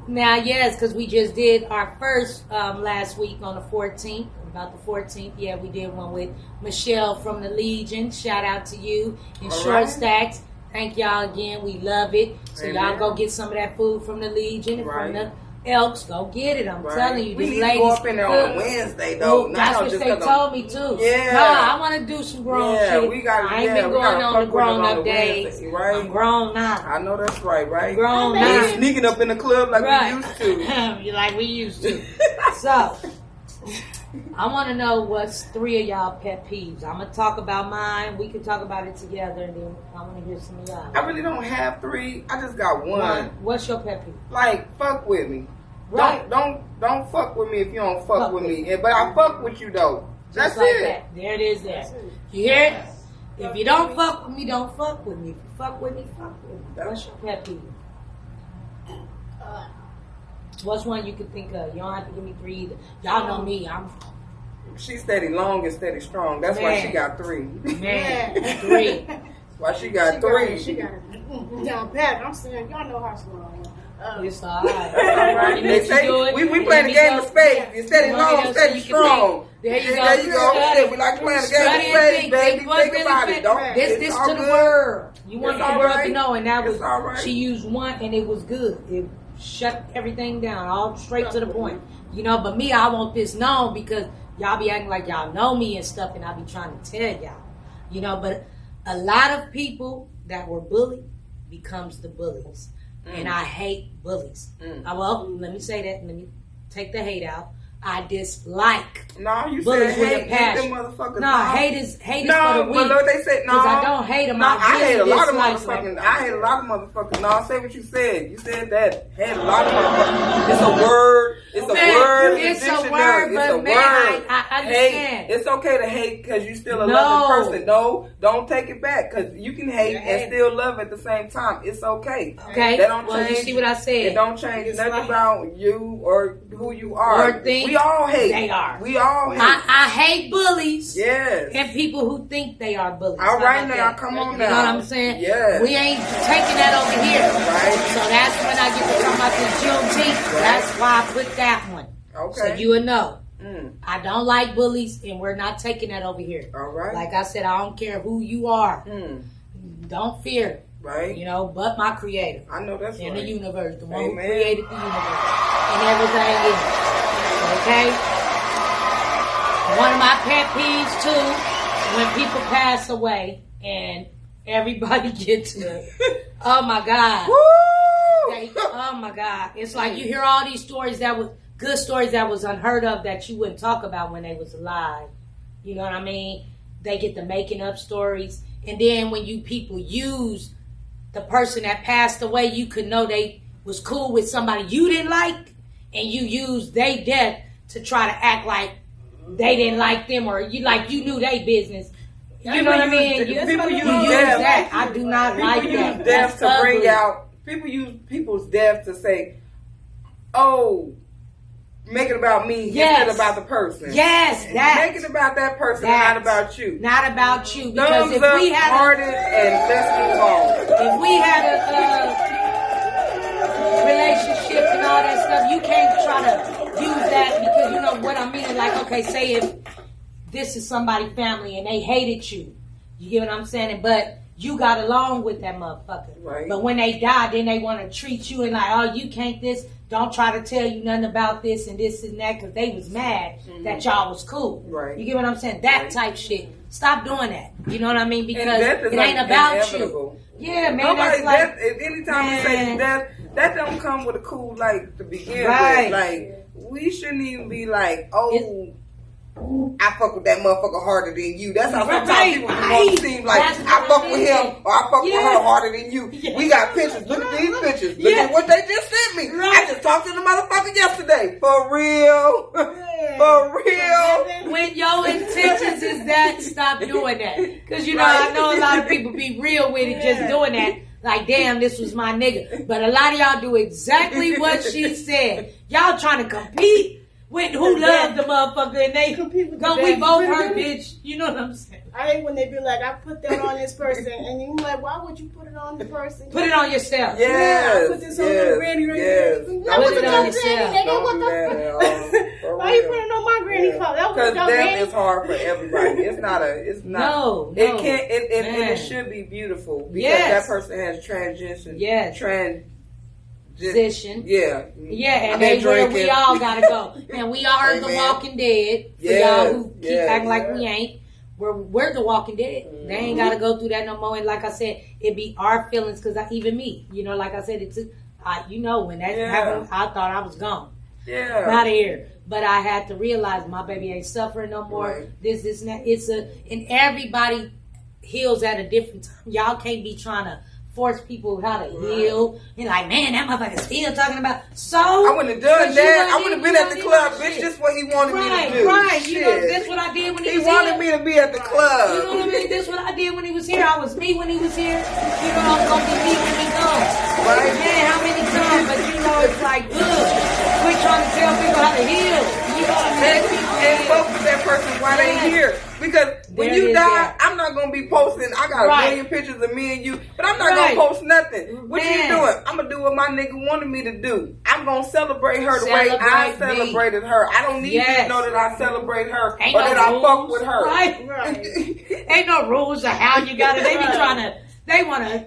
Now, yes, because we just did our first last week on the 14th. About the 14th, yeah, we did one with Michelle from the Legion. Shout out to you. And Short right. Stacks. Thank y'all again. We love it. So Amen. Y'all go get some of that food from the Legion and right. from the Elks. Go get it. I'm right. telling you. We these need ladies to go up in there on Wednesday, though. That's what they told me, too. Yeah. No, I want to do some grown shit. We gotta, I ain't been going on the grown-up days. Right? I'm grown now. I know that's right, right? Grown now. We're sneaking up in the club like right. we used to. You're like we used to. So, I want to know what's 3 of y'all pet peeves. I'm going to talk about mine. We can talk about it together, and then I want to hear some of y'all. I really don't have 3. I just got one. What's your pet peeve? Like, fuck with me. Right. Don't fuck with me if you don't fuck with me. But I fuck with you, though. That's like it. That. There it is there. You hear it? If you don't fuck with me, don't fuck with me. If you fuck with me, fuck with me. What's your pet peeve? What's one you can think of? You don't have to give me 3 either. Y'all know me. She's steady long and steady strong. That's why she got 3. Man, 3. That's why she got 3. She got it down pat. I'm saying, y'all know how strong. It's all right. They say, we play the game of spades. You steady long, steady strong. There you go. There you go. We like playing the game of spades, baby. Think about it. Don't this to the world. You want the world right. to know, and that was right. she used one, and it was good. It shut everything down, all straight to the point. You know, but me, I want this known because y'all be acting like y'all know me and stuff, and I be trying to tell y'all. You know, but a lot of people that were bullied becomes the bullies. And I hate bullies. Well, let me say that. Let me take the hate out. I dislike bullies with a passion. No, hate is for the weak. No, but they say no. Because I don't hate them. No, I hate a lot of motherfuckers. I hate a lot of motherfuckers. No, say what you said. You said that. Hate a lot of motherfuckers. It's a word. It's a word. It's a word, but man, I understand. Hate. It's okay to hate because you still a loving person. No, don't take it back because you can hate and still love at the same time. It's okay. Okay. That don't change. You see what I said? It don't change nothing about you or who you are. Or think we all hate. They are. We all hate. I hate bullies. Yes. And people who think they are bullies. All right now, come on now. You know what I'm saying? Yes. We ain't taking that over here. Right. So that's when I get to talk about the Juneteenth. Right. That's why I put that one. Okay. So you will know. I don't like bullies, and we're not taking that over here. All right. Like I said, I don't care who you are. Don't fear. Right. You know, but my creator. I know that's in right. the universe. The one Amen. who created the universe. And everything in it. Okay? One of my pet peeves, too, when people pass away and everybody gets to, oh, my God. Woo! Oh, my God. It's like you hear all these stories that was good stories that was unheard of that you wouldn't talk about when they was alive. You know what I mean? They get the making up stories. And then when you people use the person that passed away, you could know they was cool with somebody you didn't like, and you used their death to try to act like they didn't like them, or you knew their business. You know what I mean? People use that. I do not like that. People use death to bring out. People use people's death to say, "Oh, make it about me instead of about the person." Yes, make it about that person, not about you. Not about you. Because if we had and let's move on. If we had a relationship and all that stuff, you can't try to use that because you know what I mean. Like, okay, say if this is somebody's family and they hated you, you get what I'm saying? But you got along with that motherfucker. Right. But when they die, then they want to treat you and like, oh, you can't this. Don't try to tell you nothing about this and that because they was mad that y'all was cool. Right. You get what I'm saying? That type shit. Stop doing that. You know what I mean? Because it like ain't about inevitable. You. Yeah, man. That's like, anytime we say death, that don't come with a cool like to begin with. Like we shouldn't even be like, oh. I fuck with that motherfucker harder than you. That's how sometimes people want to seem like I fuck with him or I fuck with her harder than you. Yeah. We got pictures. Look at these pictures. Look at what they just sent me. I just talked to the motherfucker yesterday. For real. For real. When your intentions is that, stop doing that. Because, you know, I know a lot of people be real with it just doing that. Like, damn, this was my nigga. But a lot of y'all do exactly what she said. Y'all trying to compete with who loved the motherfucker, and they compete with go, we both hurt, bitch. You know what I'm saying? I hate when they be like, I put that on this person, and you're like, why would you put it on the person? Put it on yourself. Yeah, I put this on little granny right there. Put it on yourself. Don't do that. Why you putting it on my granny for? That was Because your death granny. is hard for everybody. It's not. No, It no, can't. And man. it should be beautiful because Yes. that person has transition. Yes. Position. Yeah. Yeah, and they where we all gotta go. And we are the Walking Dead. For y'all who keep acting like we ain't. We're the Walking Dead. They ain't gotta go through that no more. And like I said, it be our feelings because even me, you know, like I said, it took, when that happened, I thought I was gone. Yeah. Not here. But I had to realize my baby ain't suffering no more. Right. This, and that. And everybody heals at a different time. Y'all can't be trying to force people how to heal. And like, man, that motherfucker still talking about. So I wouldn't have done that. I would have been at the club, bitch. This what he wanted me to do. Right. Shit. You know, that's what I did when he was He wanted here. me to be at the club. You know what I mean? That's what I did when he was here. I was me when he was here. You know, I'm gonna be me when he goes. Right. Man, how many times? But you know, it's like, ugh. Quit trying to tell people how to heal. You know what I mean? And fuck with that person while they here. Because when you die, I'm not going to be posting. I got a million pictures of me and you, but I'm not going to post nothing. What you doing? I'm going to do what my nigga wanted me to do. I'm going to celebrate her the way I celebrated her. I don't need you to know that I celebrate her or that I fuck with her. Right. Ain't no rules of how you got it. They be they want to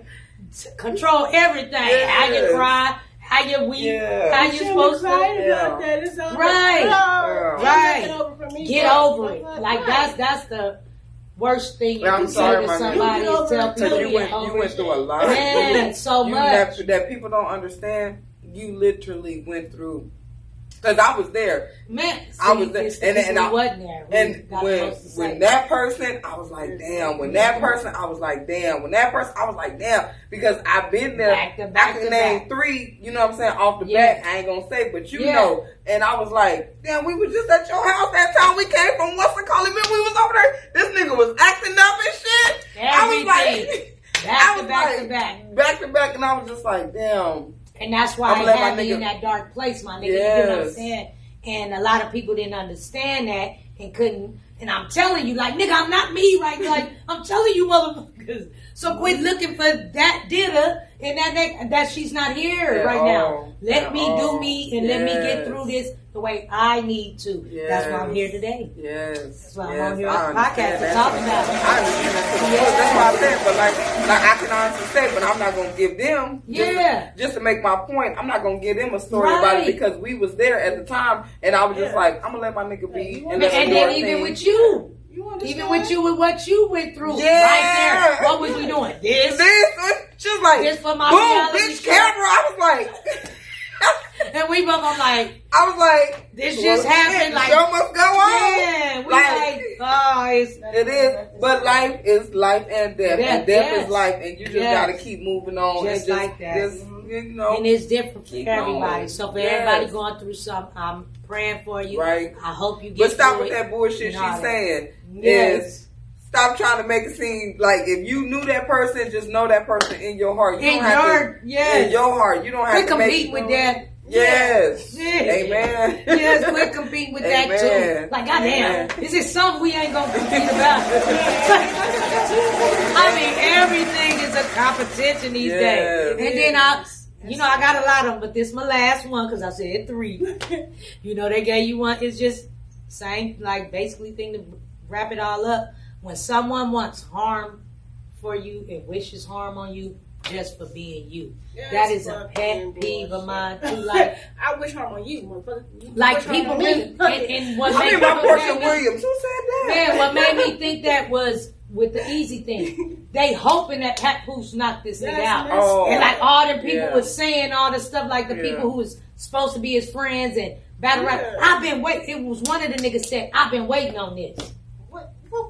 control everything. How you cry. How you weep? How you supposed to? About that. It's over. Right. Get over it. Like that's the worst thing you can say to somebody is tell people you went through a lot. Man, so much that people don't understand. You literally went through. Because I was there. Man, I was there. And I wasn't there. And when that person, I was like, damn. When that person, I was like, damn. When that person, I was like, damn. Because I've been there. I can name 3, you know what I'm saying, off the bat. I ain't going to say, but you know. And I was like, damn, we was just at your house that time we came from What's-it-called. We was over there. This nigga was acting up and shit. Everything. I was like, back to back. And I was just like, damn. And that's why I had me in that dark place, my nigga. You know what I'm saying? And a lot of people didn't understand that and couldn't. And I'm telling you, like, nigga, I'm not me, right? Like, I'm telling you, motherfuckers. So quit looking for that dinner and that she's not here right now. Let me do me and let me get through this the way I need to. That's why I'm here today. That's why I'm on here on the podcast to talk about it. I understand that. That's why I said, but like I can honestly say, but I'm not going to give them, just to make my point, I'm not going to give them a story about it because we was there at the time and I was just like, I'm going to let my nigga be. And then even with you. Even with you and what you went through right there. What was we doing? This. She was like, this for my boom, bitch, camera. I was like. And we both, I was like, this just happened. Like, show must go on. Yeah, we it is. But life is life and death. And death is life. And you just got to keep moving on. Just like that. You know. And it's different for everybody. So for everybody going through something, I'm praying for you. Right. I hope you get But stop through with it. that bullshit she's saying. Yes. Stop trying to make it seem like if you knew that person, just know that person in your heart. You don't have to, in your heart. You don't have to compete with that. Yes. Amen. Yes, we're competing with that too. Like, goddamn, is it something we ain't gonna compete about? I mean, everything is a competition these days. And then I got a lot of them, but this is my last one because I said 3. You know, they gave you one. It's just same, like, basically thing to wrap it all up. When someone wants harm for you and wishes harm on you just for being you, that is a pet peeve of mine too. Like, I wish harm on you, motherfucker. Like people really, and what made my Portia Williams. Who said that? Man, what made me think that was with the easy thing. They hoping that Pat Pooch knocked this nigga out, and like all the people was saying all the stuff, like the people who was supposed to be his friends and battle rap. I've been waiting. It was one of the niggas said, "I've been waiting on this."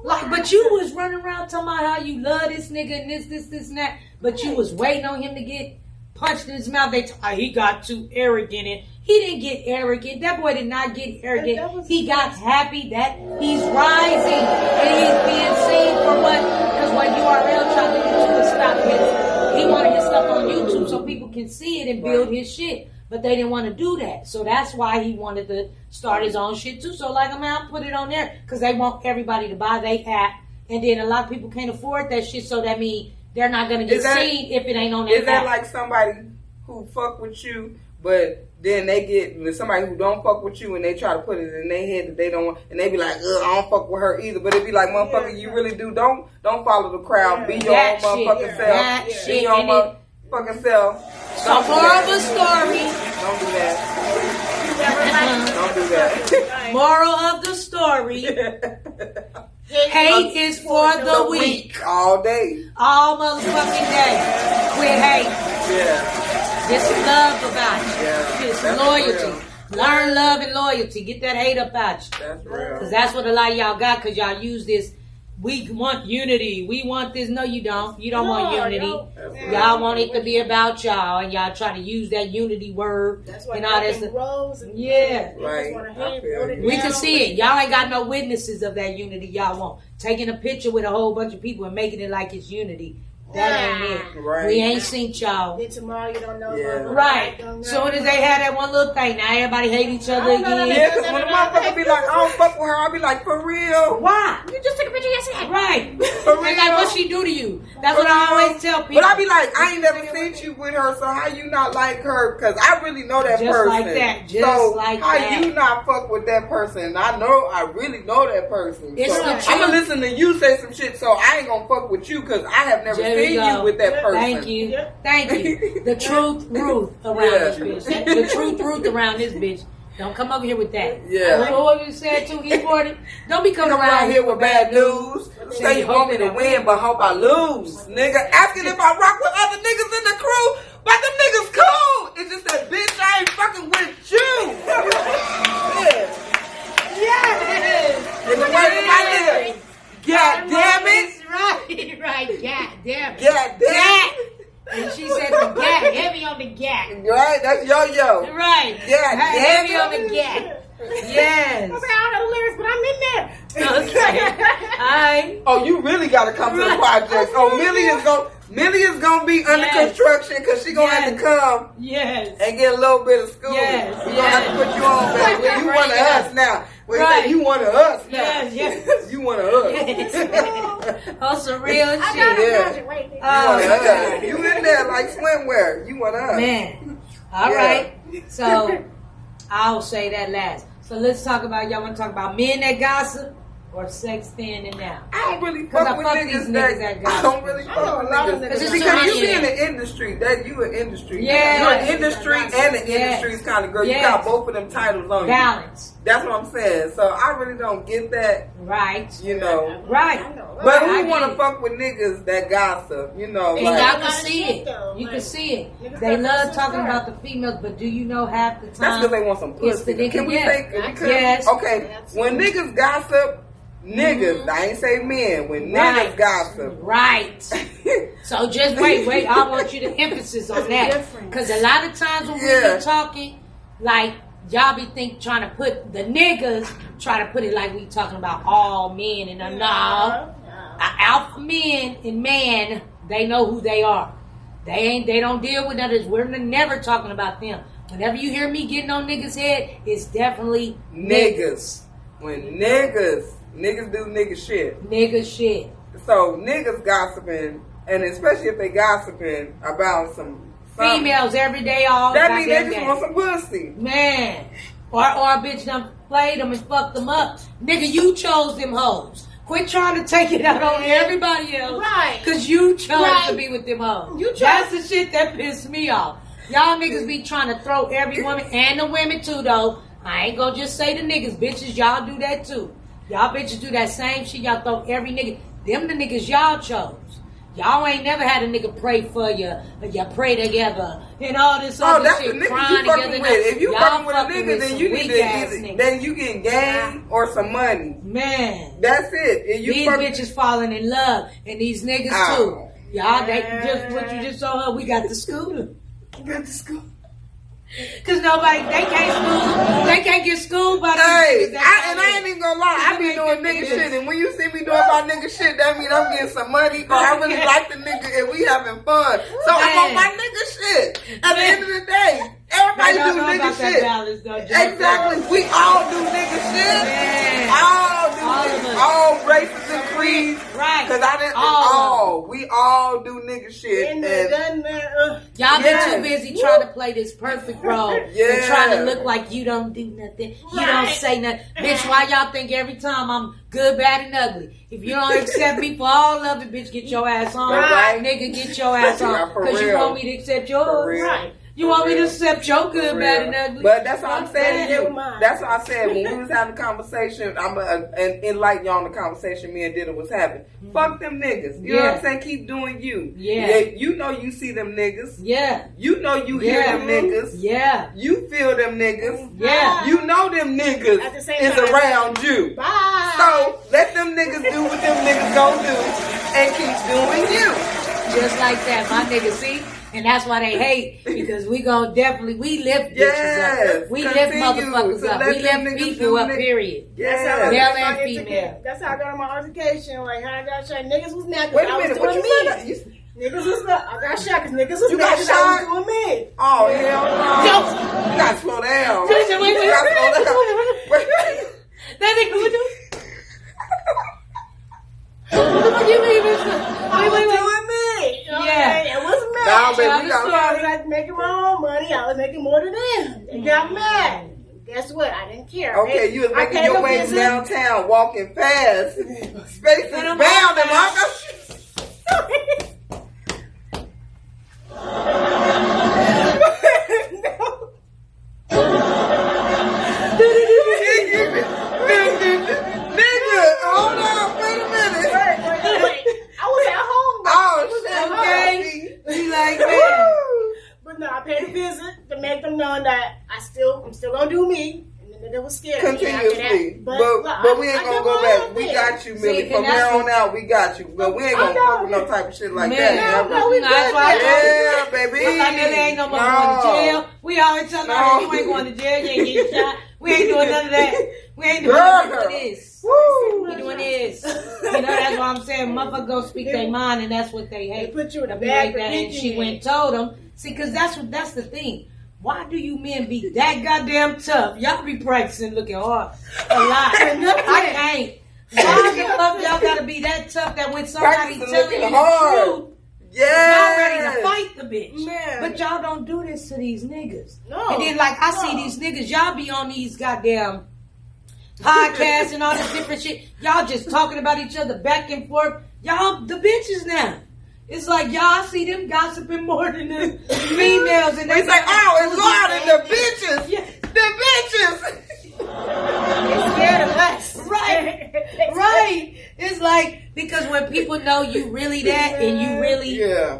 Like, but you was running around talking about how you love this nigga and this, and that. But you was waiting on him to get punched in his mouth. He got too arrogant. And he didn't get arrogant. That boy did not get arrogant. He got happy that he's rising and he's being seen for what? Because what URL tried to do was stop his. He wanted his stuff on YouTube so people can see it and build his shit. But they didn't want to do that. So that's why he wanted to start his own shit too. So like, I'll put it on there because they want everybody to buy their app. And then a lot of people can't afford that shit. So that means they're not going to get seen if it ain't on their app. Is that like somebody who fuck with you, but then they get somebody who don't fuck with you and they try to put it in their head that they don't want, and they be like, I don't fuck with her either. But it be like, motherfucker, you really do. Don't follow the crowd. Be your own motherfucking self. Be your own motherfucking self. So moral of the story. Don't do that. Don't do that. Moral of the story. Hate is for the weak. All day. All motherfucking day. Quit hate. Yeah. Get some love about you. Yeah. Get some loyalty. Learn love and loyalty. Get that hate about you. That's real. Because that's what a lot of y'all got, because y'all use this. We want unity. We want this. No, you don't. You don't want unity. Y'all want it to be about y'all, and y'all try to use that unity word. That's why and all that stuff. Yeah. Right. We can see it. Y'all ain't got no witnesses of that unity y'all want. Taking a picture with a whole bunch of people and making it like it's unity. That ain't it. Right. We ain't seen y'all. Then tomorrow you don't know. Right. Soon as they had that one little thing, now everybody hate each other again. Yeah, because when the motherfucker be like, I don't fuck with her, I'll be like, for real? Why? You just took a picture yesterday. Right. For real? Like, what she do to you? That's what I always tell people. But I be like, I ain't never seen you with her, so how you not like her? Because I really know that just person. Like that. Just so like how that. you not fuck with that person? I really know that person. It's so the truth. I'm going to listen to you say some shit, so I ain't going to fuck with you because I have never seen you with that person. Thank you. Thank you. The truth Ruth around this bitch. The truth Ruth around this bitch. Don't come over here with that. Yeah. What you said to E40? Don't be coming around here with bad news. Say you want me to win, but hope I lose. Nigga, asking if I rock with other niggas in the crew, but them niggas cool. It's just that bitch, I ain't fucking with you. Yeah. In the words of my nigga. God damn it. Right. God damn it. God damn it. And she said the gat, heavy on the gat. Right, that's yo-yo. Right. Yeah, heavy on the gat. Yes. I don't know the lyrics, but I'm in there. Okay. Oh, you really gotta come to the project. Oh, Millie is gonna be under construction because she gonna have to come and get a little bit of school. Yes. We're gonna have to put you on, baby. You one of us now. We say you one of us now. Yes. You one of us. Oh, some real shit. Yeah. You in there like swimwear. You one of us. Man. All right. So I'll say that last. So let's talk about, y'all want to talk about men that gossip or sex then and now? I don't really fuck with niggas that gossip. I don't really fuck with niggas. Because you be in the industry. You an industry. Yeah. You're an industry and an industry's kind of girl. You got both of them titles on you. Balance. That's what I'm saying. So I really don't get that. Right. You know. Right. But who want to fuck with niggas that gossip? You know. And y'all can see it. You can see it. They love talking about the females, but do you know half the time? That's because they want some pussy. Can we say? Yes. Okay. When niggas gossip, niggas. I ain't say men. When niggas gossip. Right. So just wait. I want you to emphasis on that. Because a lot of times when we be talking, like, y'all be trying to put the niggas, try to put it like we talking about all men, and no. Alpha men and man, they know who they are. They don't deal with others. We're never talking about them. Whenever you hear me getting on niggas' head, it's definitely niggas. When niggas do nigga shit. Nigga shit. So niggas gossiping, and especially if they gossiping about some females every day, all that means they just want some pussy. Man. Or a bitch done played them and fucked them up. Nigga, you chose them hoes. Quit trying to take it out on everybody else. Right. Because you chose to be with them hoes. That's the shit that pissed me off. Y'all niggas be trying to throw every woman, and the women too, though. I ain't gonna just say the niggas. Bitches, y'all do that too. Y'all bitches do that same shit. Y'all throw every nigga. Them the niggas y'all chose. Y'all ain't never had a nigga pray for you, or you pray together, and all this other shit. That's the nigga you fucking with. If you fucking with a nigga, then you need to then you get game or some money. Man, that's it. And these bitches falling in love, and these niggas too. Y'all, they just what you just saw her. We got the scooter. You got the scooter. Cause they can't get schooled by Hey, I ain't even gonna lie, I be doing nigga shit, and when you see me doing my nigga shit, that mean I'm getting some money, or I really like the nigga, and we having fun. So I'm on my nigga shit. At the end of the day, everybody do nigga shit. Exactly, we all do nigga shit. All races and creeds. Right. Cause we all do nigga shit. Y'all been too busy trying to play this perfect role and trying to look like you don't do nothing. You don't say nothing. Bitch, why y'all think every time I'm good, bad, and ugly? If you don't accept me for all of it, bitch, get your ass on. Right. Nigga, get your ass on. Cause you want me to accept yours. Right. You want me to accept your good, bad, and ugly? But that's what I'm saying to you. That's what I said when we was having a conversation. I'm enlighten y'all on the conversation me and Dida was having. Fuck them niggas. You know what I'm saying? Keep doing you. Yeah. You know you see them niggas. Yeah. You know you hear them niggas. Yeah. You feel them niggas. Yeah. You know them niggas is around you. Bye. So let them niggas do what them niggas gonna do and keep doing you. Just like that, my niggas. See? And that's why they hate, because we lift bitches up. We lift motherfuckers up. We lift people up, period. Yeah. Male and female. That's how I got in my altercation. Like, how I got shot. Niggas was mad because I was doing me. Niggas was mad. I got shot because niggas was mad because I was doing me. Oh, hell no. You gotta slow down. Wait. That nigga would do. What do you mean? Wait. Yeah. It wasn't mad. I was making my own money. I was making more than them. They got mad. Guess what? I didn't care. Okay, you was making your way downtown, walking fast. Space is bound and I'm still gonna do me. And the nigga was scared. Continuously. But we ain't gonna go back. We got you, Millie. From here on out, we got you. But we ain't gonna fuck with no type of shit like that. No, we got yeah, baby. I'm like, there ain't no more going to jail. We always tell her you ain't going to jail, you ain't getting shot. We ain't doing none of that. We ain't doing none of this. We doing this. You know, that's what I'm saying. Motherfuckers gonna speak their mind, and that's what they hate. They put you in a bag like that. And she went and told them. See, because that's the thing. Why do you men be that goddamn tough? Y'all be practicing looking hard a lot. I can't. Why the fuck y'all gotta be that tough that when somebody telling you the truth, y'all ready to fight the bitch? Man. But y'all don't do this to these niggas. No. And then I see these niggas, y'all be on these goddamn podcasts and all this different shit. Y'all just talking about each other back and forth. Y'all the bitches now. It's like y'all see them gossiping more than the females, and it's like, it's louder than the bitches. Yeah. The bitches. They're scared of us, right? Right. It's like because when people know you really that, and you really,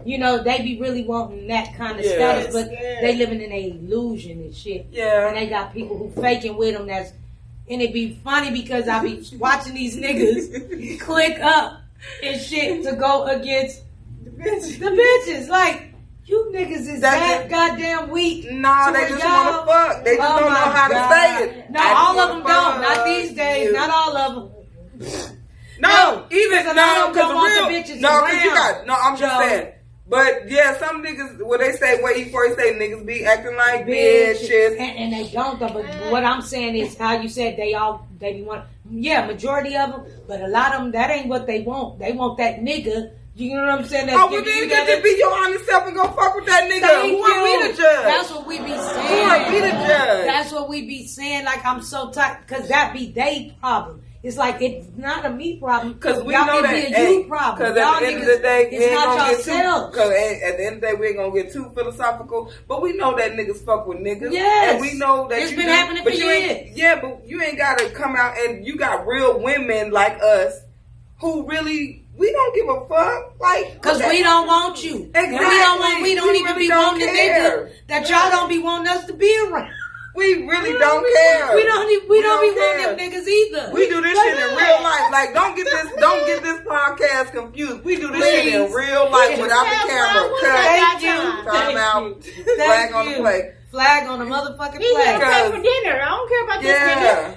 you know, they be really wanting that kind of status, but they living in an illusion and shit. Yeah. And they got people who faking with them. And it be funny because I be watching these niggas click up and shit to go against. The bitches, like, you niggas is that goddamn weak. No, they just want to fuck. They just don't know how to say it. No, all of them don't. Not these days. Not all of them. No, even no, because the real. No, because you got. No, I'm just saying. But yeah, some niggas, when they say what he first say, niggas be acting like bitches. And they don't though. But what I'm saying is how you said they be want. Yeah, majority of them, but a lot of them that ain't what they want. They want that nigga. You know what I'm saying? Well then you get to be your honest self and go fuck with that nigga. Who are we to judge? That's what we be saying. Who are we to judge? That's what we be saying. Like, I'm so tired. Because that be they problem. It's like, it's not a me problem. Because we know that. Be a you problem. Because at the end of the day, it's not yourself. Because at the end of the day, we ain't going to get too philosophical. But we know that niggas fuck with niggas. Yes. And we know that it's been happening for years. Yeah, but you ain't got to come out and you got real women like us who really... We don't give a fuck, like, cause we don't want you. Exactly. We don't even be wanting the nigga that y'all don't be wanting us to be around. We really don't care. We don't be wanting them niggas either. We do this shit in real life. Like, don't get this podcast confused. We do this shit in real life without the camera. Cut. Time out. Flag on the play. Flag on the motherfucking He flag. gonna pay for dinner. I don't care about this dinner.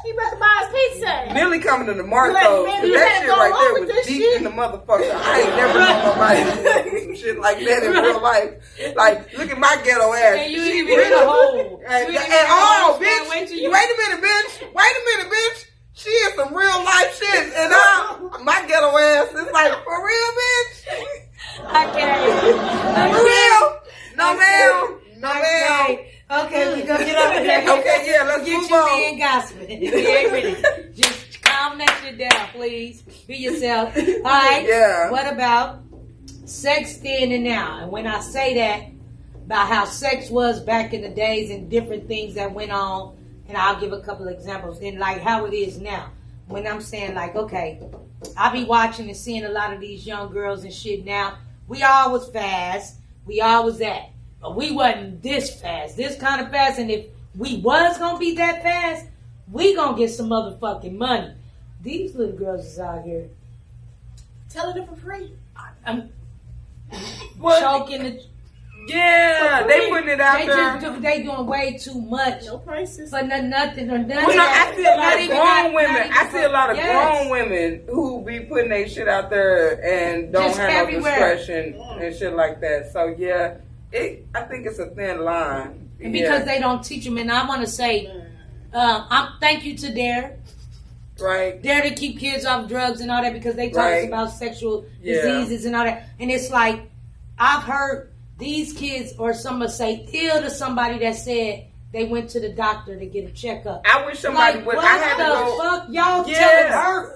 He about to buy his pizza. Millie coming to the Marcos. Like, That shit right there was deep shit. in the motherfucker. I ain't never known nobody do some shit like that in real life. Like, look at my ghetto ass. And you even in a hole. Bitch. Wait a minute, bitch. She is some real life shit. And my ghetto ass is like, for real, bitch? I can't. For real? No, ma'am. No, ma'am. Okay, we gonna get over there. Okay, yeah, let's get move you on. being gossiping. You ain't ready. Just calm that shit down, please. Be yourself. All right. Yeah. What about sex then and now? And when I say that, about how sex was back in the days and different things that went on, and I'll give a couple of examples, and like how it is now. When I'm saying like, okay, I be watching and seeing a lot of these young girls and shit now. We all was fast. We all was that. But we wasn't this fast, this kind of fast. And if we was going to be that fast, we going to get some motherfucking money. These little girls is out here. Telling it for free. I'm What? choking the... Yeah, they putting it out there. They doing way too much. No prices. But nothing or nothing. Well, no, I see a lot of grown women. I see a lot of Yes. grown women who be putting their shit out there and don't Just have everywhere. no discretion and shit like that. So yeah, I think it's a thin line. And because they don't teach them, and I want to say, thank you to Dare. Right. Dare to keep kids off drugs and all that because they talk Right. about sexual Yeah. diseases and all that. And it's like, I've heard these kids or someone say ill to somebody that said they went to the doctor to get a checkup. I wish somebody Like, would. what I had to the go. fuck? Y'all Yeah. telling her,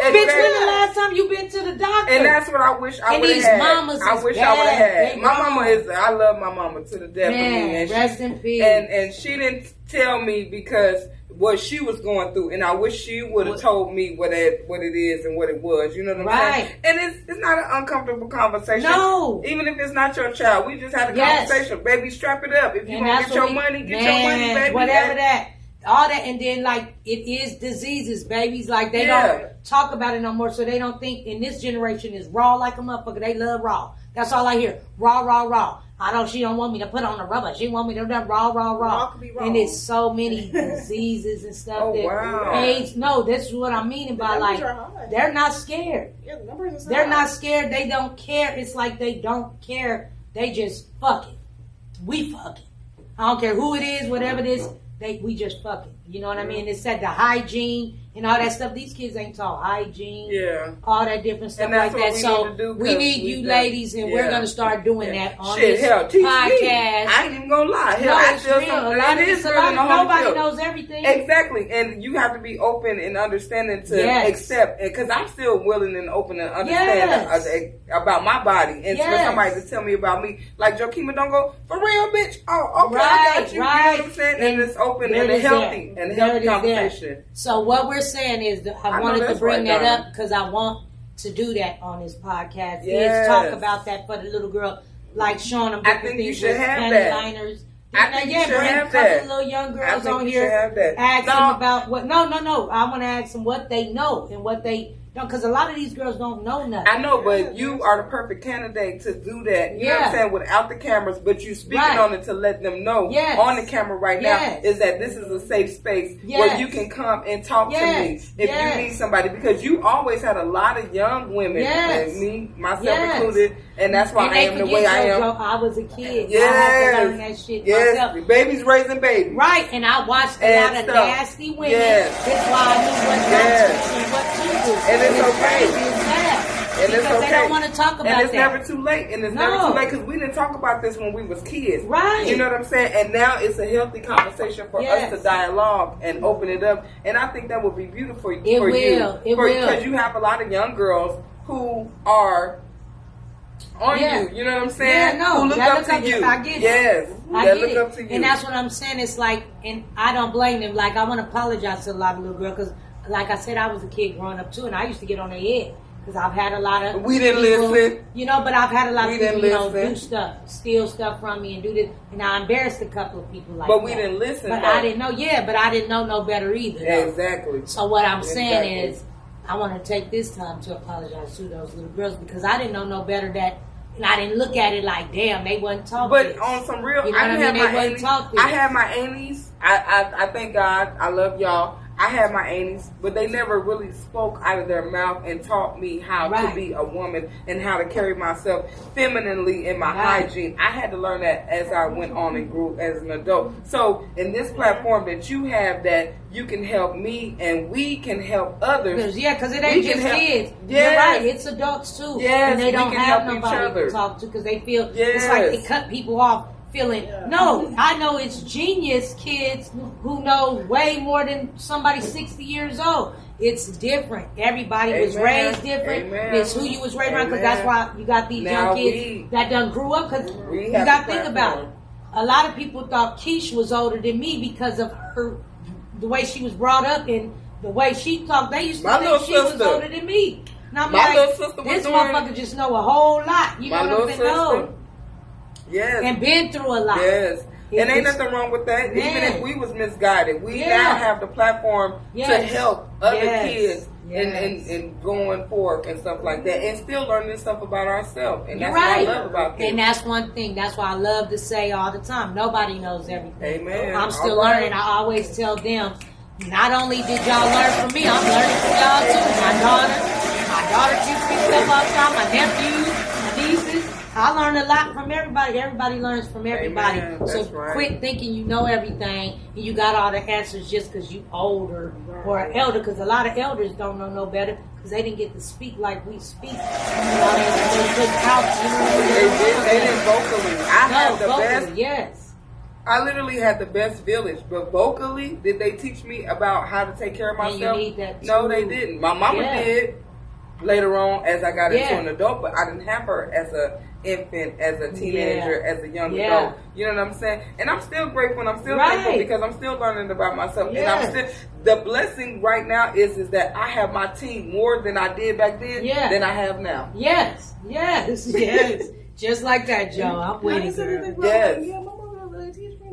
And bitch, that- when the last time you been to the doctor? And that's what I wish I And would have these had. mamas I is wish I would have bad. had. They My wrong. mama is. I love my mama to the death of me, Man, and rest in peace. and she didn't tell me because what she was going through, and I wish she would have told me what it is and what it was. You know what I'm saying? And it's not an uncomfortable conversation. No. Even if it's not your child, we just had a Yes. conversation. Baby, strap it up. If you And want to that's get your what money, get your money, baby. Whatever that. All that, and then like it is diseases, babies. Like they Yeah. don't talk about it no more, so they don't think. In this generation is raw like a motherfucker. They love raw. That's all I hear. Raw, raw, raw. She don't want me to put on the rubber. She want me to do raw, raw, Raw raw. could be raw. And it's so many diseases and stuff Oh, that wow. AIDS. No, that's what I mean by numbers like are high. they're not scared. Yeah, the numbers are so They're high. not scared. They don't care. It's like they don't care. They just fuck it. We fuck it. I don't care who it is, whatever it is. We just fuck it. You know what I mean? It said the hygiene and all that stuff. These kids ain't taught hygiene. Yeah. All that different stuff And that's like what that. we So need to do, we 'cause need we you don't- ladies, and we're yeah. gonna start doing that on Shit, this hell, teach podcast. me. I ain't even gonna lie. Hell, No, I it's feel real. something. A lot It of is it's a real lot in of the whole nobody field. knows everything. Exactly, and you have to be open and understanding to Yes. accept. Because I'm still willing and open and understand Yes. about my body, and for Yes. somebody to tell me about me, like Jokima, don't go for real, bitch. Oh, okay, I Right, got you. right. You know what I'm saying? And it's open There and it a is healthy there. and There healthy it is there. conversation. So what we're saying is that I know wanted to that's bring right, that Donna. up because I want to do that on this podcast. Yes. Is talk about that for the little girl, like showing them I different think you things should with have panty that. liners. I think you should bring have a couple that. of little young I girls think on you here. should have that. Ask No. them about what? No. I want to ask them what they know and what they don't, because a lot of these girls don't know nothing. I know, but you are the perfect candidate to do that. You know what I'm Yeah. saying? Without the cameras, but you speaking Right. on it to let them know Yes. on the camera right Yes. now is that this is a safe space Yes. where you can come and talk to me Yes. if Yes. you need somebody, because you always had a lot of young women, Yes. and me, myself Yes. included, and that's why And I they am the forget, way I am. Jojo, I was a kid. I had to learn that Yes, shit yes, myself. the baby's raising babies. Right, and I watched a And lot of stuff. nasty women. Yes. That's why I knew what not Yes. to and what to do. And it's okay. crazy, it's sad. And it's because okay. they don't want to talk about and it's that. never too late. And it's never No. too late because we didn't talk about this when we was kids. Right. You know what I'm saying? And now it's a healthy conversation for Yes. us to dialogue and open it up. And I think that would be beautiful for It you. will. It will. Because you have a lot of young girls who are on Yeah. you. You know what I'm saying? Yeah, no, who look that up look to up to- you. I get it. Yes. I That get look it. up to you. And that's what I'm saying. It's like, and I don't blame them. Like, I want to apologize to a lot of little girls because, like I said, I was a kid growing up too, and I used to get on their head because I've had a lot of We didn't people, listen. You know, but I've had a lot We of people, didn't do listen. stuff, steal stuff from me and do this, and I embarrassed a couple of people like But that. we didn't listen, But though. I didn't know. Yeah, but I didn't know no better either. though. Exactly. So what I'm saying Exactly. is, I want to take this time to apologize to those little girls because I didn't know no better that And I didn't look at it like, damn, they wasn't talking. But on some real, you know I had my aunties. I thank God. I love y'all. I had my aunties, but they never really spoke out of their mouth and taught me how to be a woman and how to carry myself femininely in my hygiene. I had to learn that as I went on and grew as an adult. So in this platform that you have, that you can help me and we can help others. Because it ain't just kids. Yes. You're right. It's adults too. Yes, and they don't have nobody to talk to because they feel it's like they cut people off. Feeling no, I know it's genius kids who know way more than somebody 60 years old. It's different. Everybody was raised different. It's who you was raised around, because that's why you got these young kids that done grew up. Because you got to think about it. A lot of people thought Keish was older than me because of the way she was brought up and the way she talked. They used to think she was older than me. And I'm like, this motherfucker just know a whole lot. You know what I'm saying? No. Yes. And been through a lot. Yes. And ain't nothing wrong with that. Yeah. Even if we was misguided, we now have the platform to help other kids and going forth and stuff like that, and still learning stuff about ourselves. And that's what I love about this. And that's one thing. That's why I love to say all the time, nobody knows everything. Amen. I'm still learning. I always tell them, not only did y'all learn from me, I'm learning from y'all too. My daughter teaches me stuff all the time. My nephews, my nieces. I learn a lot from everybody. Everybody learns from everybody. Amen. So quit thinking you know everything and you got all the answers just because you older or an elder. Because a lot of elders don't know no better because they didn't get to speak like we speak. You know, they didn't vocally. I had the best. Yes. I literally had the best village, but vocally, did they teach me about how to take care of myself? And you need that too. No, they didn't. My mama did later on as I got into an adult, but I didn't have her as a infant, as a teenager, as a young adult. You know what I'm saying? And I'm still grateful and I'm still thankful because I'm still learning about myself. And I'm still, the blessing right now is that I have my team more than I did back then than I have now. Yes. Just like that, Joe. I'm with you, girl. Yes.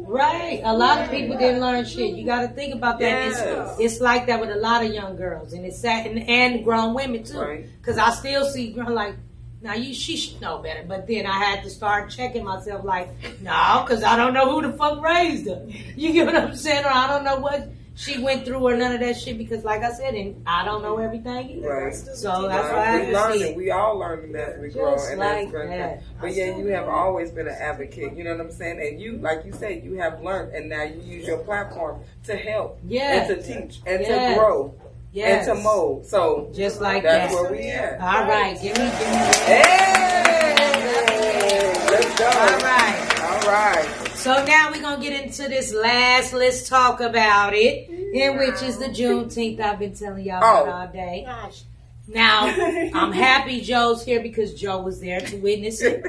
Right. A lot of people didn't learn shit. You got to think about that. It's like that with a lot of young girls, and it's sad, and grown women too. Because I still see like, now she should know better. But then I had to start checking myself, like, no, because I don't know who the fuck raised her. You get what I'm saying? Or I don't know what she went through or none of that shit, because like I said, and I don't know everything either. Right. So that's why I learning. We all learning as we grow, and like that's great. That. But you have always been an advocate. You know what I'm saying? And you, like you said, you have learned, and now you use your platform to help, and to teach, and to grow, and to mold. So just like that's where we at. All right, give me. Hey, let's go. All right. So now we're going to get into this last, let's talk about it, in which is the Juneteenth I've been telling y'all about all day. Gosh. Now, I'm happy Joe's here because Joe was there to witness it.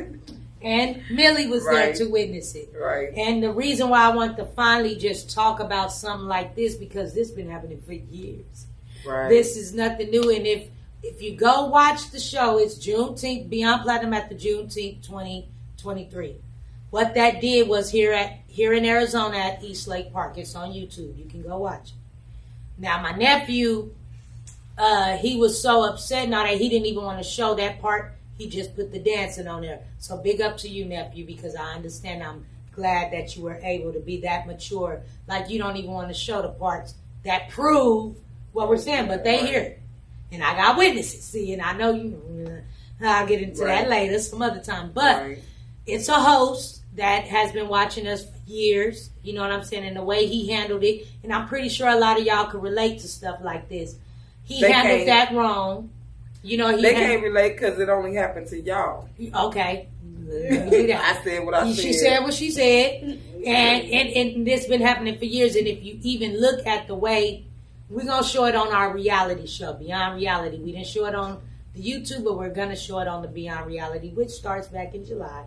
And Millie was there to witness it. Right. And the reason why I want to finally just talk about something like this, because this has been happening for years. Right. This is nothing new. And if you go watch the show, it's Juneteenth, Beyond Platinum at the Juneteenth 2023. What that did was here in Arizona at East Lake Park. It's on YouTube. You can go watch it. Now, my nephew, he was so upset now that he didn't even want to show that part. He just put the dancing on there. So big up to you, nephew, because I understand. I'm glad that you were able to be that mature. Like, you don't even want to show the parts that prove what we're saying, but they hear it. And I got witnesses. See, and I know I'll get into that later some other time. But it's a host that has been watching us for years, you know what I'm saying, and the way he handled it, and I'm pretty sure a lot of y'all could relate to stuff like this. He handled that wrong. You know, they can't relate because it only happened to y'all. Okay. I said what I said. She said what she said, and this been happening for years, and if you even look at the way, we're going to show it on our reality show, Beyond Reality. We didn't show it on the YouTube, but we're going to show it on the Beyond Reality, which starts back in July.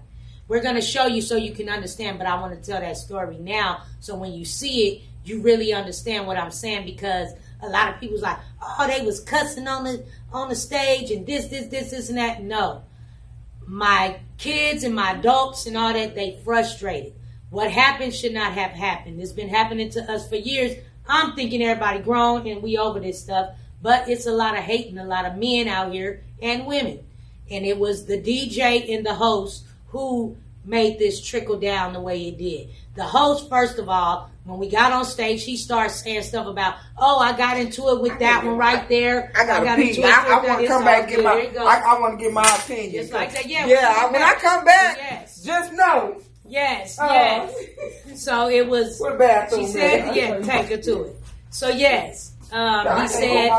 We're going to show you so you can understand, but I want to tell that story now so when you see it, you really understand what I'm saying, because a lot of people's like, oh, they was cussing on the stage and this and that. No. My kids and my adults and all that, they frustrated. What happened should not have happened. It's been happening to us for years. I'm thinking everybody grown and we over this stuff, but it's a lot of hate and a lot of men out here and women. And it was the DJ and the host who made this trickle down the way it did. The host, first of all, when we got on stage, he started saying stuff about, oh, I got into it with that one right there. I got into it. I want to come back and get my. I want to get my opinion. Just like that, yeah. Yeah, when I come back, yes. Just know. Yes, yes. So it was. What bathroom? She said, yeah, take her to it. So yes, he said,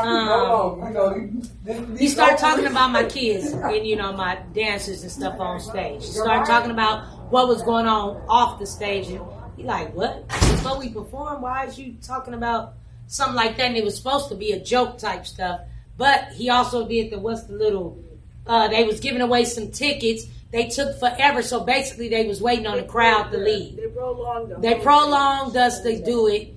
he started talking about my kids and my dancers and stuff on stage. He started talking about what was going on off the stage, and he like, what? Before we perform, why is you talking about something like that? And it was supposed to be a joke type stuff, but he also did they was giving away some tickets. They took forever, so basically they was waiting on the crowd to leave. They prolonged us to do it,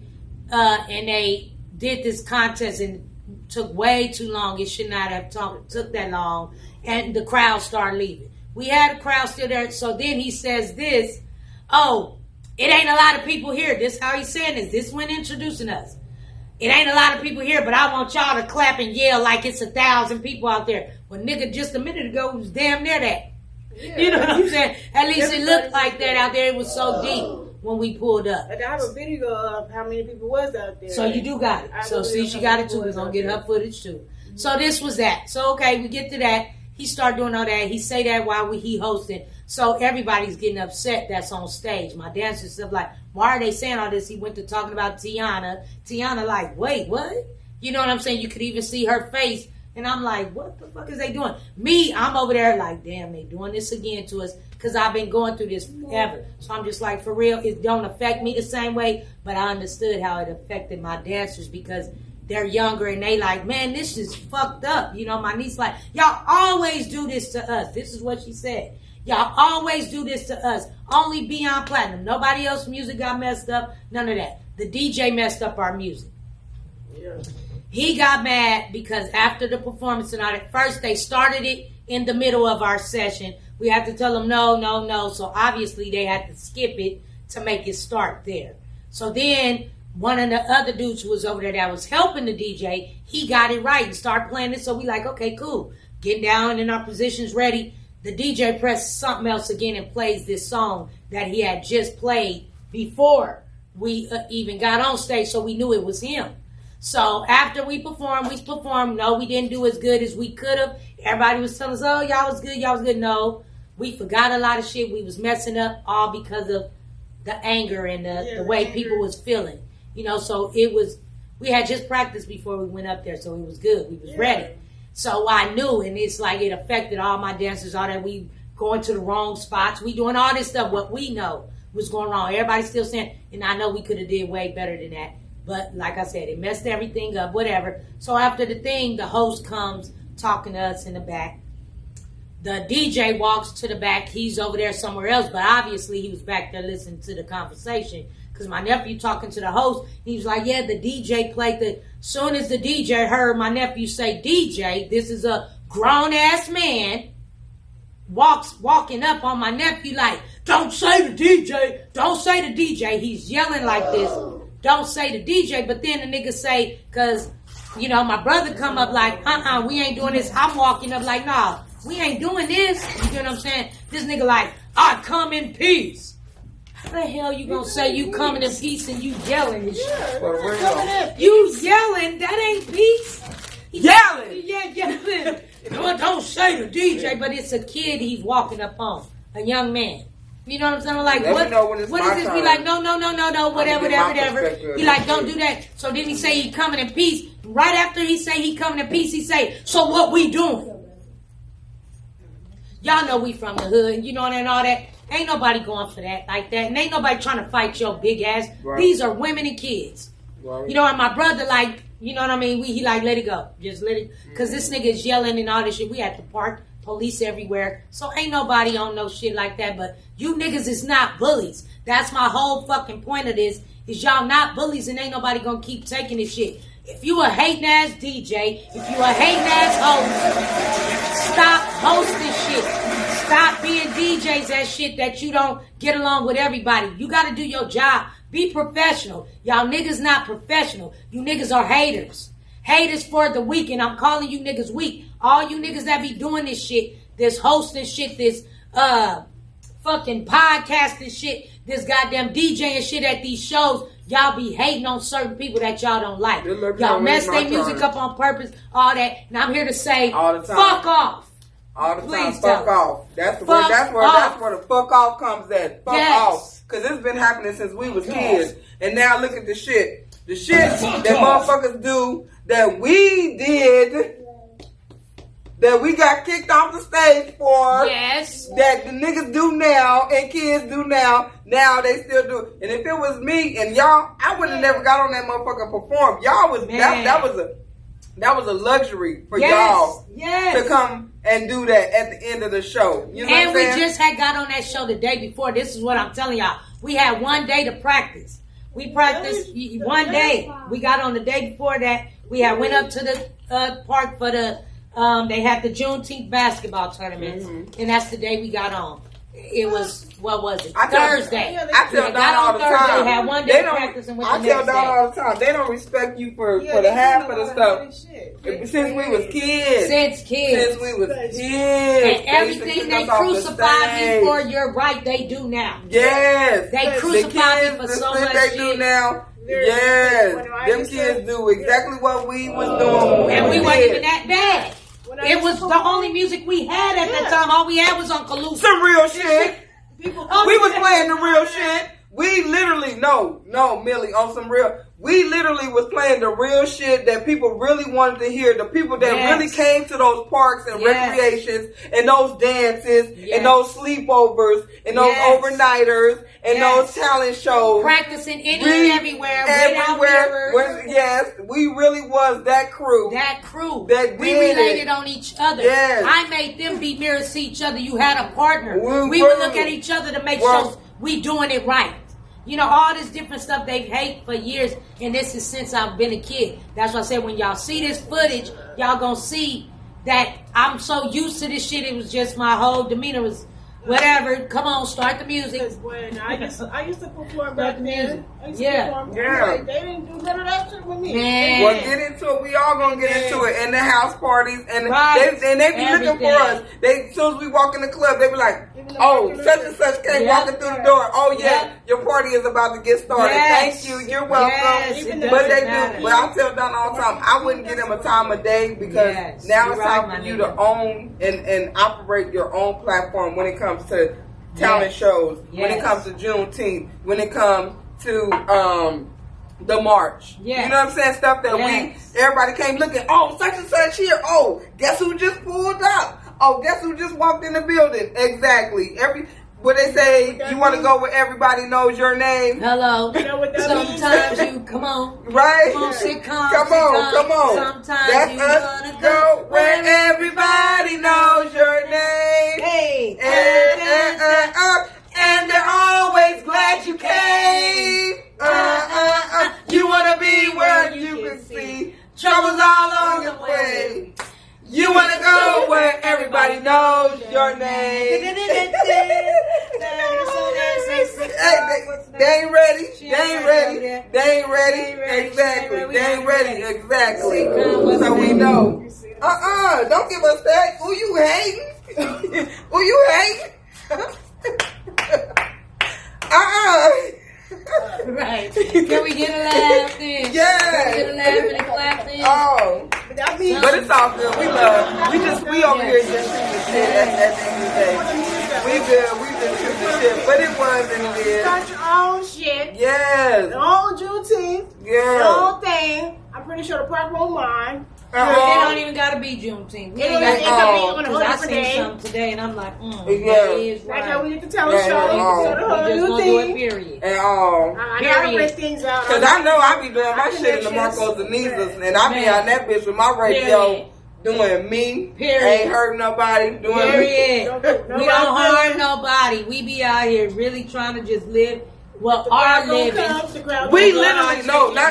and they did this contest and took way too long. It should not have took that long, and the crowd started leaving. We had a crowd still there, so then he says this, oh, it ain't a lot of people here. This how he's saying this. This when introducing us. It ain't a lot of people here, but I want y'all to clap and yell like it's 1,000 people out there. Well, nigga, just a minute ago, it was damn near that. Yeah. You know what I'm saying? At least it looked like that out there. It was so deep when we pulled up. I have a video of how many people was out there. So you do got it. So see, she got it too. We're going to get her footage too. So this was that. So, okay, we get to that. He started doing all that. He say that while he hosting. So everybody's getting upset that's on stage. My dancers stuff like, why are they saying all this? He went to talking about Tiana. Tiana like, wait, what? You know what I'm saying? You could even see her face. And I'm like, what the fuck is they doing? Me, I'm over there like, damn, they doing this again to us because I've been going through this forever. So I'm just like, for real, it don't affect me the same way, but I understood how it affected my dancers because they're younger and they like, man, this is fucked up. My niece like, y'all always do this to us. This is what she said. Y'all always do this to us. Only Beyond Platinum. Nobody else's music got messed up. None of that. The DJ messed up our music. Yeah. He got mad because after the performance and all that, first they started it in the middle of our session. We had to tell them no. So obviously they had to skip it to make it start there. So then one of the other dudes who was over there that was helping the DJ, he got it right and started playing it. So we like, okay, cool. Getting down in our positions ready. The DJ presses something else again and plays this song that he had just played before we even got on stage. So we knew it was him. So after we performed. No, we didn't do as good as we could have. Everybody was telling us, oh, y'all was good. No, we forgot a lot of shit. We was messing up all because of the anger and the way people was feeling. So it was, we had just practiced before we went up there. So it was good. We was ready. So I knew, and it's like it affected all my dancers, all that. We going to the wrong spots. We doing all this stuff, what we know was going wrong. Everybody's still saying, and I know we could have did way better than that. But like I said, it messed everything up, whatever. So after the thing, the host comes talking to us in the back. The DJ walks to the back. He's over there somewhere else, but obviously he was back there listening to the conversation. Because my nephew talking to the host, he was like, yeah, the DJ played the... Soon as the DJ heard my nephew say DJ, this is a grown-ass man, walking up on my nephew like, don't say the DJ, don't say the DJ. He's yelling like this. Don't say the DJ, but then the nigga say, because, my brother come up like, we ain't doing this. I'm walking up like, nah, we ain't doing this. You know what I'm saying? This nigga like, I come in peace. How the hell you gonna say you coming in peace and you yelling and shit? You yelling, that ain't peace. Yelling! Yeah, yelling. No, don't say the DJ, but it's a kid he's walking up on, a young man. You know what I'm saying? Like, what is this? Be like, no, whatever. He like, don't do that. So then he say he coming in peace. Right after he say he coming in peace, he say, so what we doing? Y'all know we from the hood, and all that. Ain't nobody going for that like that. And ain't nobody trying to fight your big ass. Right. These are women and kids. Right. And my brother like, you know what I mean? He like, let it go. Just let it. Because this nigga is yelling and all this shit. We at the park. Police everywhere. So ain't nobody on no shit like that. But you niggas is not bullies. That's my whole fucking point of this. Is y'all not bullies and ain't nobody gonna keep taking this shit. If you a hating ass DJ, if you a hating ass host, stop hosting shit. Stop being DJs that shit that you don't get along with everybody. You gotta do your job. Be professional. Y'all niggas not professional. You niggas are haters. Haters for the weak, and I'm calling you niggas weak. All you niggas that be doing this shit, this hosting shit, this fucking podcasting shit, this goddamn DJing shit at these shows. Y'all be hating on certain people that y'all don't like. Y'all mess their music up on purpose, all that. And I'm here to say, all the time. Fuck off. All the time, Please fuck don't. off. That's Fuck where off. the fuck off comes at. Fuck Yes. off. Because it's been happening since we was kids. And now look at the shit. The shit that motherfuckers do that we did, that we got kicked off the stage for. Yes. That the niggas do now and kids do now. Now they still do it. And if it was me and y'all, I would have never got on that motherfucker and performed. Y'all was that was a luxury for y'all to come and do that at the end of the show. You know what I'm saying? We just had got on that show the day before. This is what I'm telling y'all. We had one day to practice. We practiced one day. We got on the day before that. We had went up to the park for the they had the Juneteenth basketball tournament, and that's the day we got on. It was, what was it? Thursday. I tell Don all the time. They had one day to practice and went the next day. I tell Don all the time. They don't respect you for the half of the stuff. Since we was kids. Since we was kids. And everything they crucified me for, you're right, they do now. Yes. They crucified me for so much they shit. do now. Yes. Them kids do exactly what we was doing. And we weren't even that bad. It was the only music we had at that time. All we had was on Calusa. Some real shit. We was playing the real shit. We literally, no, Millie, on some real. We literally was playing the real shit that people really wanted to hear. The people that really came to those parks and recreations and those dances and those sleepovers and those overnighters and those talent shows. Practicing and everywhere. Yes, we really was that crew. That crew. That we related on each other. Yes. I made them be mirrors to see each other. You had a partner. We would look at each other to make sure we doing it right. You know, all this different stuff they've hated for years, and this is since I've been a kid. That's why I said when y'all see this footage, y'all gonna see that I'm so used to this shit. It was just my whole demeanor was whatever. Come on, start the music. When I used to perform back then. They didn't do none of that shit with me. Man. Well, get into it. We all gonna get into it. And the house parties, and they be looking for us. As soon as we walk in the club, they be like, "Oh, such and such came walking through the door. Oh yeah, your party is about to get started. Yes. Thank you. You're welcome." But they do. But I tell Don all the time, I wouldn't give them a time of day because now it's time for you to own and operate your own platform when it comes to talent shows, when it comes to Juneteenth, when it comes to the march. You know what I'm saying? Stuff that everybody came looking, oh, such and such here. Oh, guess who just pulled up? Oh, guess who just walked in the building? Exactly. What they say, you want to go where everybody knows your name. Hello. You know what that Sometimes means? you, come on. Right? Come on, sitcom. Come on. Sometimes That's you us. wanna Go where everybody knows your name. Hey. And they're always glad you came. You want to be where you can see troubles all on the way. You want to go where everybody knows your name. They ain't ready. Exactly. So we know. Don't give us that. Who you hating? Right. Can we get a laugh then? Yeah. Can we get a laugh and a clap then? Oh. But it's all good. We over here just shooting the shit at the end of the day. We just shooting the shit. But it was and it is. Start your own shit. Yes. Your own Juneteenth. Yeah. Your own thing. I'm pretty sure the park won't mind. It don't even gotta be Juneteenth. We ain't got to be on I seen something today and I'm like, that is right. Like how we get to tell the show. We just gonna do it, period. And all. I gotta break things out. Because I know I be doing my shit in the Marcos and Nisas, and I be on that bitch with my radio doing me. Period. Ain't hurting nobody. Doing period. me. We don't harm nobody. We be out here really trying to just live our living. We literally I'm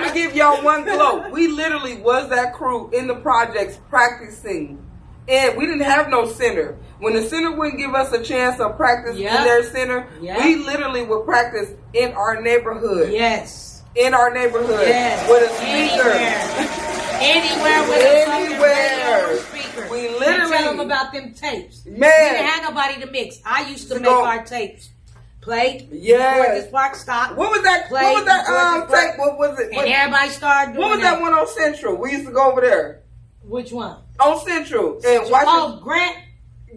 gonna give y'all one glow. We literally was that crew in the projects practicing, and we didn't have no center. When the center wouldn't give us a chance to practice in their center, we literally would practice in our neighborhood. Yes. In our neighborhood with a speaker. Anywhere with a speaker. We literally tell them about them tapes. Man. We didn't have nobody to mix. I used to make our tapes. Play. Yeah. This Park stop. What was that? Play. What was that tape? What was it? And everybody started doing what was that one on Central? We used to go over there. Which one? On Central. And watch Grant?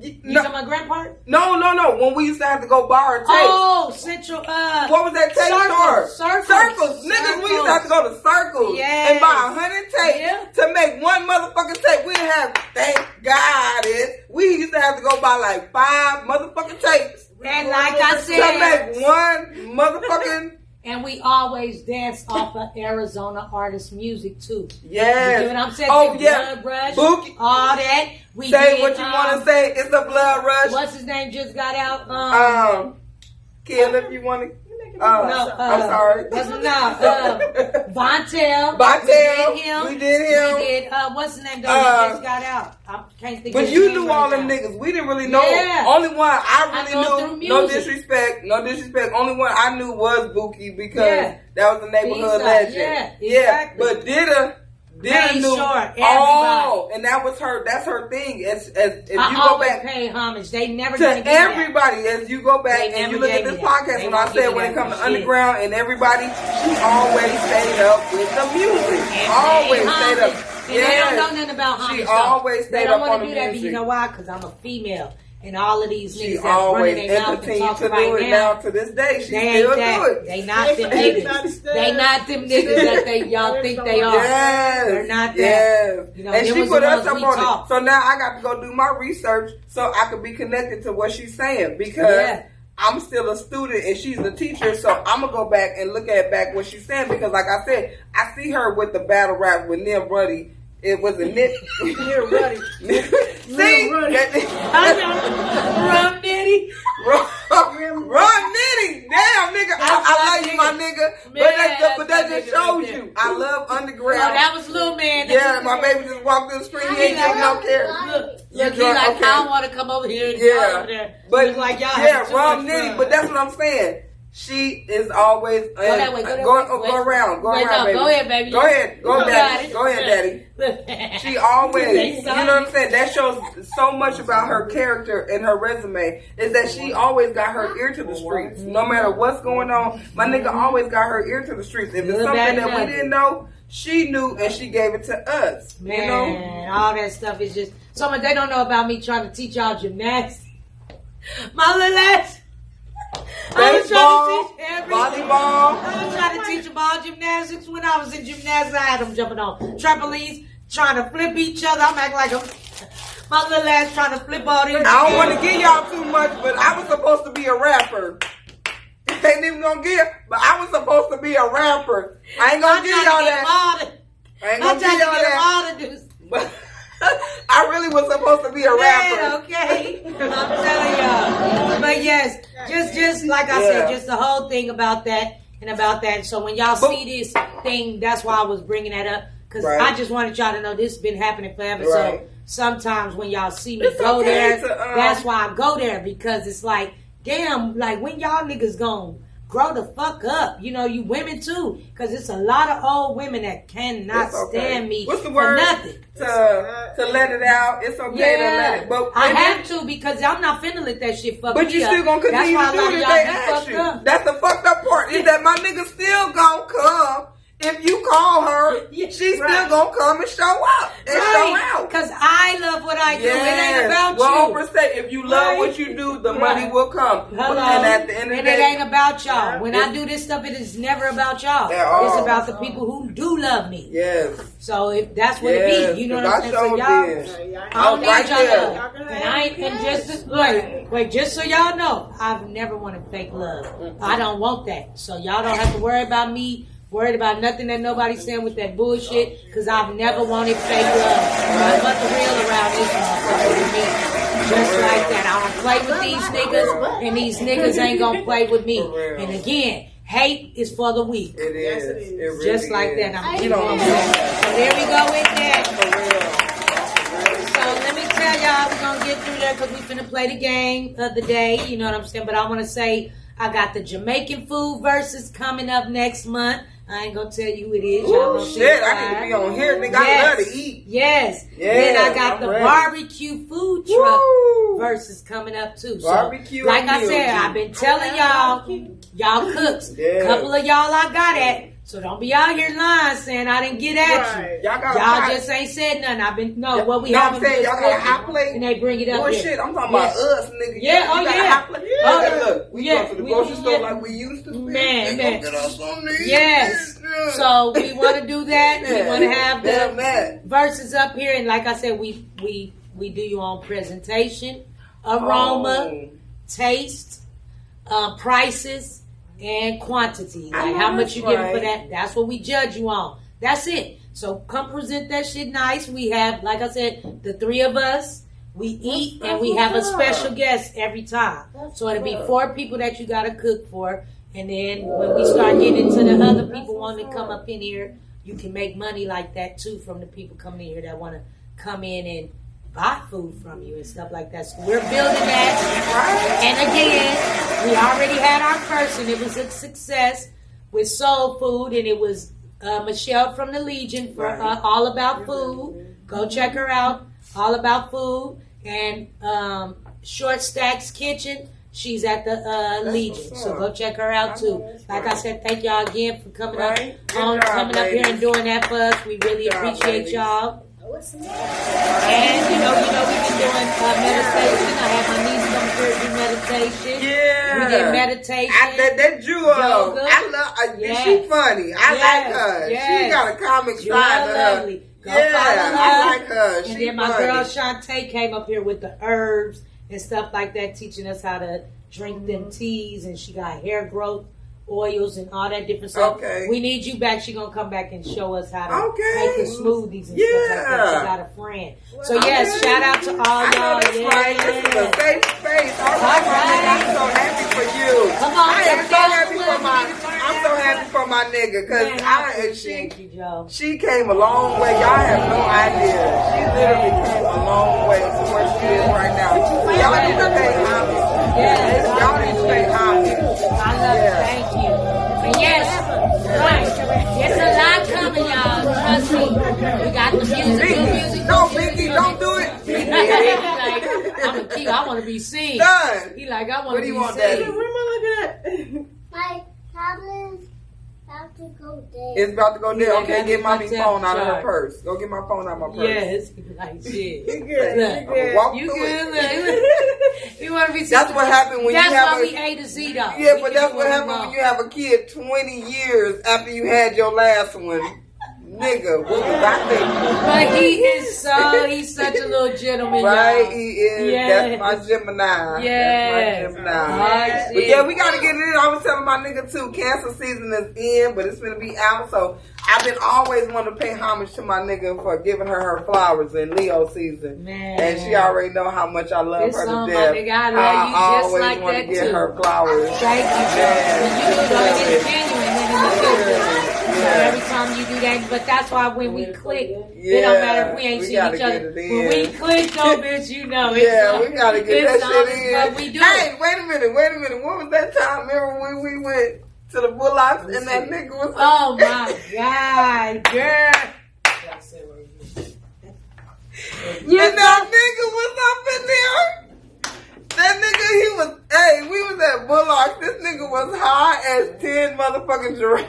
You talking about Grant Park? No. When we used to have to go buy our tapes. Oh, Central. What was that tape store? Circles. Niggas, we used to have to go to Circles and buy 100 tapes to make one motherfucking tape. We didn't have, thank God, we used to have to go buy like 5 motherfucking tapes. And like I said, to make one motherfucking. And we always dance off of Arizona artist music too. Yes. You know what I'm saying? Oh, the yeah. Blood Rush, Bookie. all that. We say did, what you want to say. It's a Blood Rush. What's his name just got out? Kill if you want to. I'm sorry. Vontel. We did him. We did, what's his name? He just got out. I can't think of his But you name knew right all them now. niggas. We didn't really know. Yeah. Only one I really knew. No music. disrespect. Only one I knew was Bookie because that was a neighborhood Eastside. legend. Yeah, exactly. But Dida Made knew. Sure, everybody. Oh, and that was her. That's her thing. As if you go back, pay homage. They never to everybody as you go back and you look at this podcast. When I said when it comes to underground and everybody, she always stayed up with the music. Always stayed up. And they don't know nothing about homage. She always stayed up on the music. They don't want to do that, but you know why? Because I'm a female. And all of these she niggas that's running always their mouth and continue talk to right do it now. To this day, she still do it. They not them niggas. They not them niggas that y'all think they are. Yes, they're not that. Yes. You know, and she put us up on talk. it. So now I got to go do my research so I could be connected to what she's saying because I'm still a student and she's a teacher. So I'm gonna go back and look at back what she's saying because, like I said, I see her with the battle rap with Neil Ruddy. It was a nit. Neil Ruddy. See? Rum Nitty. Rum Nitty. Damn, nigga. I love you, my nigga. Man, but that just shows you. I love underground. Oh, that was little man. Yeah, my baby just walked through the street. He ain't giving no care. Look, he like, I don't want to come over here and go over there. But like, y'all Rum Nitty. But that's what I'm saying. She is always go that way. Go around. Go around, baby. Go ahead, baby. Go ahead, daddy. Go ahead, daddy. She always, you know what I'm saying? That shows so much about her character and her resume. Is that she always got her ear to the streets, no matter what's going on. My nigga always got her ear to the streets. If it's something that we didn't know, she knew and she gave it to us. Man, you know, all that stuff is just so much. They don't know about me trying to teach y'all gymnastics. My little ass. Baseball, volleyball. I was trying to teach them all gymnastics. When I was in gymnastics, I had them jumping on trampolines, trying to flip each other. I'm acting like my little ass trying to flip all these. I don't want to give y'all too much, but I was supposed to be a rapper. Ain't even gonna give, but I was supposed to be a rapper. I ain't gonna give y'all that. I ain't gonna give y'all that. But I really was supposed to be a rapper. Okay, I'm telling y'all. But yes, just like I said, just the whole thing about that and about that. So when y'all see this thing, that's why I was bringing that up because I just wanted y'all to know this has been happening forever. So sometimes when y'all see me go there, that's why I go there because it's like, damn, like when y'all niggas gonna grow the fuck up. You know, you women too. Because it's a lot of old women that cannot stand me What's the word? for nothing. To let it out. It's okay to let it. But I have to because I'm not finna let that shit fuck me up. But you still gonna continue to do it if they ask you. That's the fucked up part. Is that my nigga still gonna come. If you call her, she's still gonna come and show up and show out. Because I love what I do. It ain't about you. Well, Oprah say, if you love what you do, the money will come. Hello. And at the end of the day, it ain't about y'all. When I do this stuff, it is never about y'all. It's about the people who do love me. Yes. So if that's what it be, you know what I'm saying? So y'all, I don't need y'all love. And I ain't, and just so y'all know, I've never wanted fake love. I don't want that. So y'all don't have to worry about me. Worried about nothing that nobody's saying with that bullshit, because I've never wanted fake love. Nothing but the real around this motherfucker with me. Just like that. I don't play with these niggas, and these niggas ain't gonna play with me. And again, hate is for the weak. It is. It really just like is. that. I'm getting on that. So there we go with that. So let me tell y'all, we're gonna get through that because we finna play the game of the day. You know what I'm saying? But I want to say I got the Jamaican food versus coming up next month. I ain't gonna tell you who it is. Y'all gonna shit, I need to be on here. Nigga, I love to eat. Yes. Yeah, then I got I'm the ready. barbecue food truck Woo. versus coming up too. Barbecue So, like and I said, meal, I've been telling y'all cooks. Yeah. A couple of y'all I got at. So don't be out here lying saying I didn't get at you. Y'all Just ain't said nothing. I've been what we no, have. I'm saying y'all got a hot plate. And they bring it up here. Bullshit, I'm talking about us, nigga. Yeah, You got a hot plate? Look, we go to the grocery store like we used to. Man. Get us some these. Yes. So we want to do that. We want to have Damn the that. verses up here, and like I said, we do your own presentation, aroma, taste, prices, and quantity. Like how much you getting for that. That's what we judge you on. That's it. So come present that shit nice. We have, like I said, the three of us. We eat and we have a special guest every time. So it'll be 4 people that you gotta cook for. And then when we start getting into the other people wanting to come up in here, you can make money like that too from the people coming in here that want to come in and buy food from you and stuff like that. So we're building that. And again, we already had our first, and it was a success with Soul Food, and it was Michelle from the Legion for All About Food. Go check her out. All About Food. And Short Stacks Kitchen. She's at the Legion, so go check her out too. Like I said, thank y'all again for coming up here and doing that for us. We really appreciate y'all. And you know we've been doing meditation. I had my niece come here to do meditation. Yeah, we did meditation. That Jewel, I love. She funny. I like her. She got a comic side to her. Go follow her. I like her. And then my girl Shantae came up here with the herbs and stuff like that, teaching us how to drink them teas, and she got hair growth oils and all that different stuff. Okay. We need you back. She gonna come back and show us how to make the smoothies and stuff like that. She got a friend. So yes, shout out to all y'all. That's right. This is a safe space. All right. I'm so happy for you. Come on, I am so happy for I'm so happy for my nigga because she came a long way. Y'all have no idea. She literally came a long way to where she is right now. Y'all need to stay homage. Y'all need to stay homage. I love it. Thank you. And yes, right. It's a lot coming, y'all. Trust me. We got the music. Good music. No, Vicky, don't do it. I'm a key. I want to be seen. Done. He like, I want What to do be you want, seen. Daddy? Where am I looking at? My tablet's about to go dead. It's about to go dead. Yeah, Okay, get mommy phone out of her charge. purse. Go get my phone out of my purse. Yes. Like shit. You good. You good. You want to be seen. That's what happened when you have That's why we A to Z though. Yeah, but that's what happened when you have a kid 20 years after you had your last one. Nigga, what was I thinking? But he's such a little gentleman, right? y'all. He is. Yes. That's my Gemini. Yes. That's my Gemini. But yeah, we gotta get it in. I was telling my nigga too, cancer season is in, but it's gonna be out. So I've been always wanting to pay homage to my nigga for giving her flowers in Leo season. Man. And she already know how much I love her to death. Nigga, I love you just always like want that to get too. her flowers. Thank you, Yeah. you do it. It's genuine, nigga. You feel good. So Yeah. every time you do that, but that's why when we click, it Yeah. don't matter if we ain't We seen gotta each other. get it When in. we click, though, bitch, you know it. Yeah, we gotta get It's that shit in. But we do Hey, it. wait a minute. What was that time? Remember when we went to the Bullocks and that nigga was Oh my God, girl. and that nigga was up in there. That nigga, he was, hey, we was at Bullocks. This nigga was high as 10 motherfucking giraffes.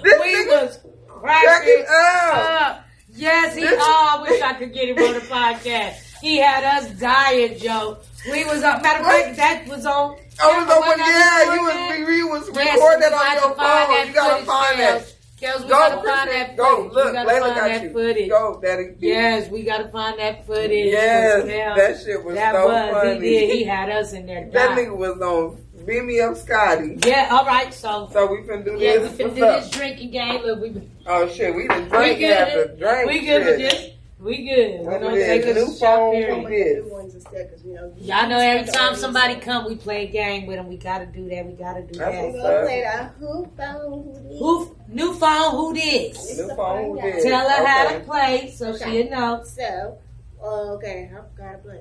This We nigga was cracking up. up. Yes, I wish I could get him on the podcast. He had us dying, Joe. We was on, matter of fact, that was on. I was over there. You was recording that on your phone. You gotta find that. Kels, we gotta find that footage. Go, look, we gotta Layla find got that you. footage. Go, Daddy. Yes, we gotta find that footage. Yes, Yeah. that shit was so funny. He did. He had us in there. That dying. nigga was on Beat Me Up Scotty. Yeah, all right, so we finna do yeah, this. we finna do this drinking game. Look, Oh shit, we done drank after drink. We good with shit. this. We good. We're What gonna it take is, a new shot phone period. from this. Y'all know every time somebody come, we play a game with them. We gotta do that. We gotta do That's that. what's We're up. gonna play the who phone who did. New phone, who this? New phone, who did? Tell her how to Okay. play so she'll know. So, okay, I gotta play.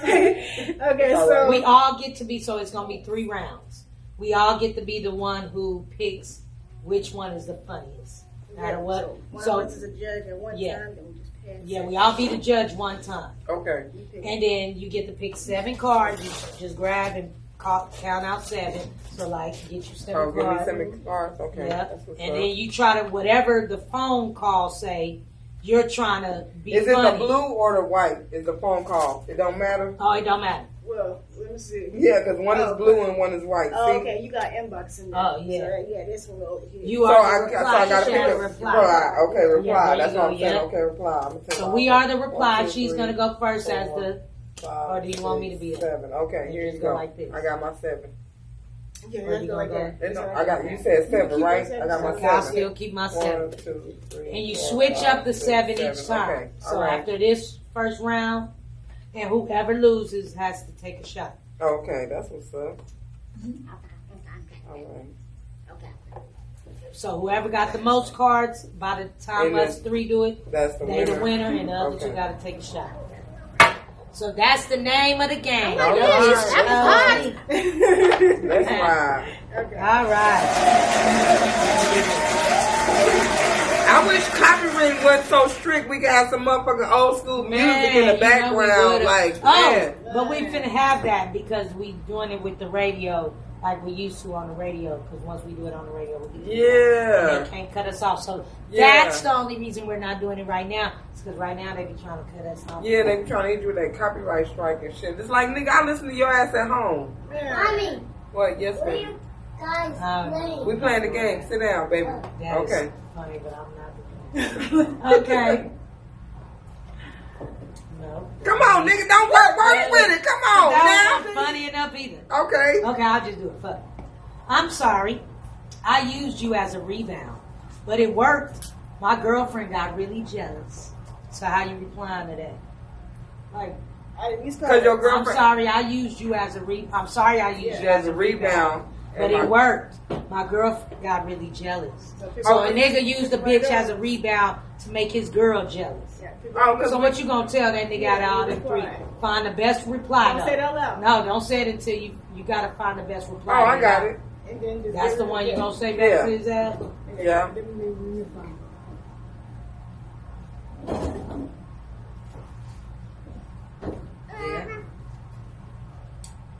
Okay, so We all get to be, so it's gonna be 3 rounds. We all get to be the one who picks which one is the funniest. No matter what. So one of us is a judge at one time, then we just pass. Yeah, we all be the judge one time. Okay. And then you get to pick 7 cards. You just grab and count out 7. So like, get you 7 cards. Give me 7 cards. Okay. Yep. And then you try to, whatever the phone call say, you're trying to be funny. Is it funny. the blue or the white? Is the phone call? It don't matter? Oh, it don't matter. Well, let me see. Yeah, because one is blue and one is white. Oh, See? okay. You got inbox in there. Oh, yeah. So, yeah, this one over here. You So are the I reply. got to pick a reply. Okay, reply. Yeah, That's what I'm saying. yeah. Okay, reply. So we are the reply. 1, 2, She's 3, going to go first 4, as the, 5, or do you want me to be it? 7. Okay, here just you go go. like this. I got my 7. Yeah, Where let's you go like gonna that. I got. You said 7, right? I got my Okay, I'll 7. still keep my 7. 1, 2, 3. And you 4, switch 5, up the 6, 7 each time. Okay. So All right. after this first round, and whoever loses has to take a shot. Okay, that's what's up. Okay. All right. Okay. So whoever got the most cards, by the time And us 3 do it, That's the they winner. the winner, and the other Okay. 2 got to take a shot. So that's the name of the game. All Yes, right. that's Let's ride. Okay. All right. I wish copyright wasn't so strict. We could have some motherfucking old school music in Man, the you background. know we would've- Like, Oh, man. but we finna have that because we doing it with the radio like we used to on the radio. Because once we do it on the radio, we can do it. Yeah. And they can't cut us off. So Yeah. that's the only reason we're not doing it right now. It's because right now they be trying to cut us off. Yeah, they be trying to hit you with that copyright strike and shit. It's like, nigga, I listen to your ass at home. Mommy, What? Yes, what are ma'am. you guys playing? We playing the game. Sit down, baby. That is Okay. funny, but I'm not doing it. Okay. No. Come on, nigga. Don't work with it. Come on, That now. wasn't funny enough either. Okay. Okay, I'll just do it. Fuck. I'm sorry. I used you as a rebound, but it worked. My girlfriend got really jealous. So how you replying to that? Like, Because your I'm girlfriend. sorry I used you as a I'm sorry I used She you has a rebound. but it worked. My girlfriend got really jealous. So So a nigga used the bitch as a rebound to make his girl jealous. Oh, because So what you gonna tell that nigga out of all them 3? Find the best reply. Don't say it out loud. No, don't say it until you gotta find the best reply. Oh, I got it. And then just That's the one you gonna say back Yeah. to his ass? Yeah. Yeah.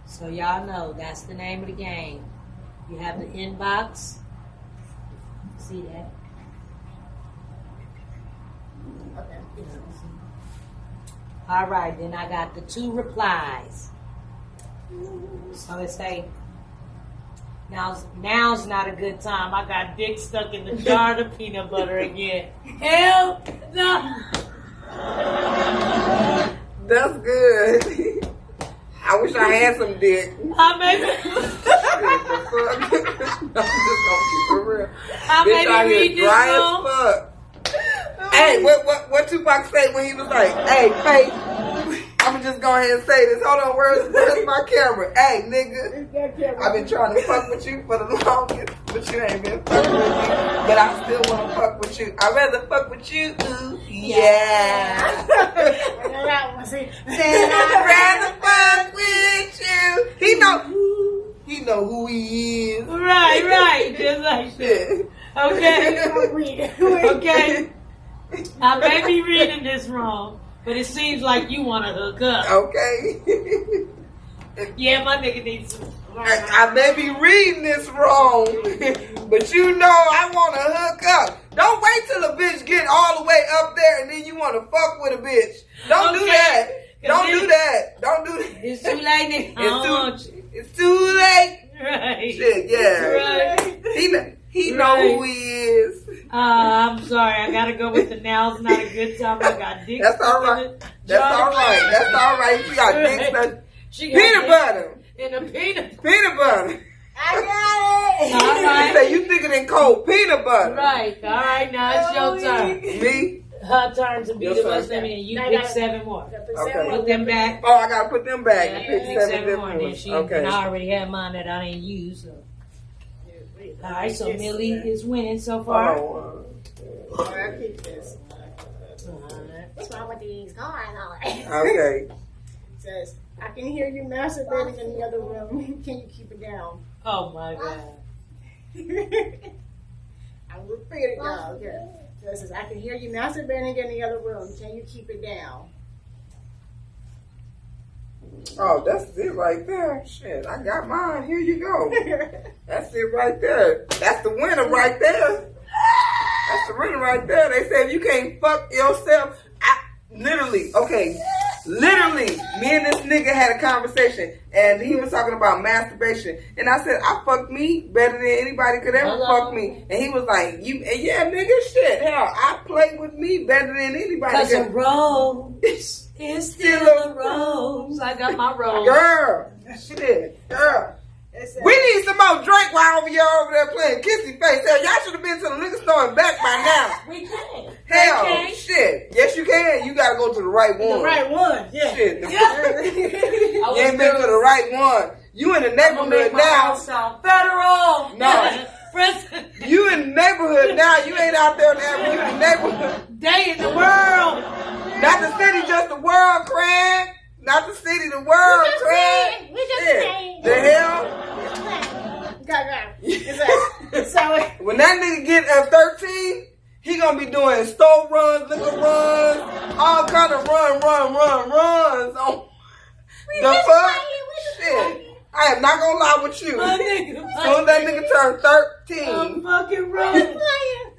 So y'all know that's the name of the game. You have the inbox. See that? Okay. All right, then I got the 2 replies. So it say, now's not a good time. I got dick stuck in the jar of peanut butter again. Hell no. That's good. I wish I had some dick. I may I'm just gonna keep it real. I Bitch out may here read this dry wrong. as fuck. Hey, what Tupac say when he was like, hey, Faith, I'ma just go ahead and say this. Hold on, where's my camera? Hey, nigga, I've been trying to fuck with you for the longest, but you ain't been fucking with me. But I still wanna fuck with you. I'd rather fuck with you. Ooh, yeah. I'd rather fuck with you. He know who he is. Right, just like shit. Okay, okay. I may be reading this wrong, but it seems like you want to hook up. Okay. Yeah, my nigga needs some. I may be reading this wrong, but you know I want to hook up. Don't wait till a bitch get all the way up there and then you want to fuck with a bitch. Don't do that. Don't do that. Don't do that. It's too late, nigga. I don't want you. It's too late. Right. Shit, yeah. Right. He know who he is. I'm sorry. I gotta go with the now's not a good time. I got dick. That's all right. That's all right. That's all right. She got dick stuck. She got Peanut dick butter. in a peanut. Peanut butter. I got it. All You right. say you thicker than cold peanut butter. Right. All right. Now it's your turn. Me? Her turn to be Your the turn. most and you No, pick no. 7 more. Okay. Put them back. Oh, I gotta put them back and Yeah, pick pick 7 7 more. different And then ones. she, Okay. and I already had mine that I didn't use. So. All right. So Millie is winning so far. Oh, I keep this. What's wrong with these cards? okay. It says, I can hear you masturbating in the other room. Can you keep it down? Oh my god. get it down. Okay. So it says, I can hear you masturbating in the other room. Can you keep it down? Oh, that's it right there. Shit, I got mine. Here you go. That's it right there. That's the winner right there. That's the winner right there. They said if you can't fuck yourself, literally, me and this nigga had a conversation, and he was talking about masturbation, and I said I fucked me better than anybody could ever fuck me, and he was like, yeah, nigga, shit, hell, I play with me better than anybody. Cause a rose is still a rose. I got my rose. Girl, shit, girl. We need some more Drake while y'all over there playing kissy face. Hell, y'all should have been to the liquor store and back by now. We can. Hell, Okay. shit. Yes, you can. You gotta go to the right one. The right one, yeah. Shit. I You ain't been to the right one. You in the neighborhood now. Federal. No. President. You in the neighborhood now. You ain't out there now. You in the neighborhood. Day in the world. Not the city, just the world, Craig. Not the city, the world, Craig. We just Shit. playing. The hell? So, When that nigga get 13, he gonna be doing store runs, liquor runs, all kind of runs on the fuck. Shit. I am not gonna lie with you. My As nigga. soon as that nigga turn 13. I'm fucking wrong.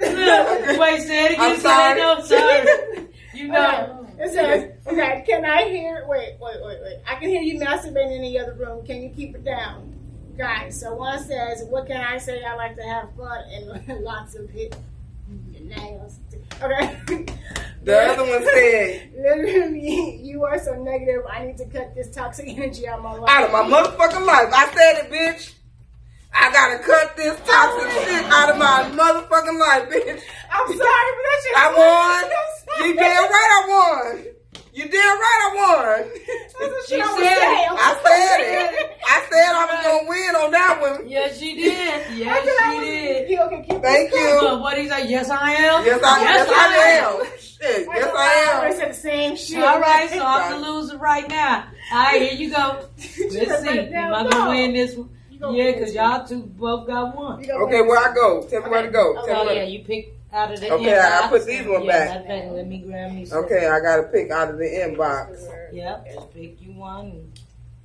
Look, wait, say it again. I'm So sorry. they know, sorry. You know. it says, okay, can I hear, wait. I can hear you masturbating in the other room. Can you keep it down? Guys, so one says, what can I say? I like to have fun and lots of it. Nails. Okay. The other one said, Literally, you are so negative. I need to cut this toxic energy out of my life. out of my motherfucking life. I said it, bitch. I gotta cut this toxic shit out of my motherfucking life, bitch. I'm sorry, but that shit. I won. You damn right I won. You damn right I won. She said, I said it. I said I was gonna win on that one. yes, she did. Yes, she did. You okay, keep Thank this you. Look, what he say? Yes, I am. Yes, I am. Shit, yes, I I am. said the same shit. All right, so I'm the loser right now. All right, here you go. Let's see. Am I gonna win this one? Yeah, because y'all two both got one. Okay, where I go? Tell me where to go. Tell me Oh, where. yeah, you pick out of the Okay, inbox. I put these one back. That's better. Let me grab me some. Okay, I gotta pick out of the inbox. Yep, just pick you one.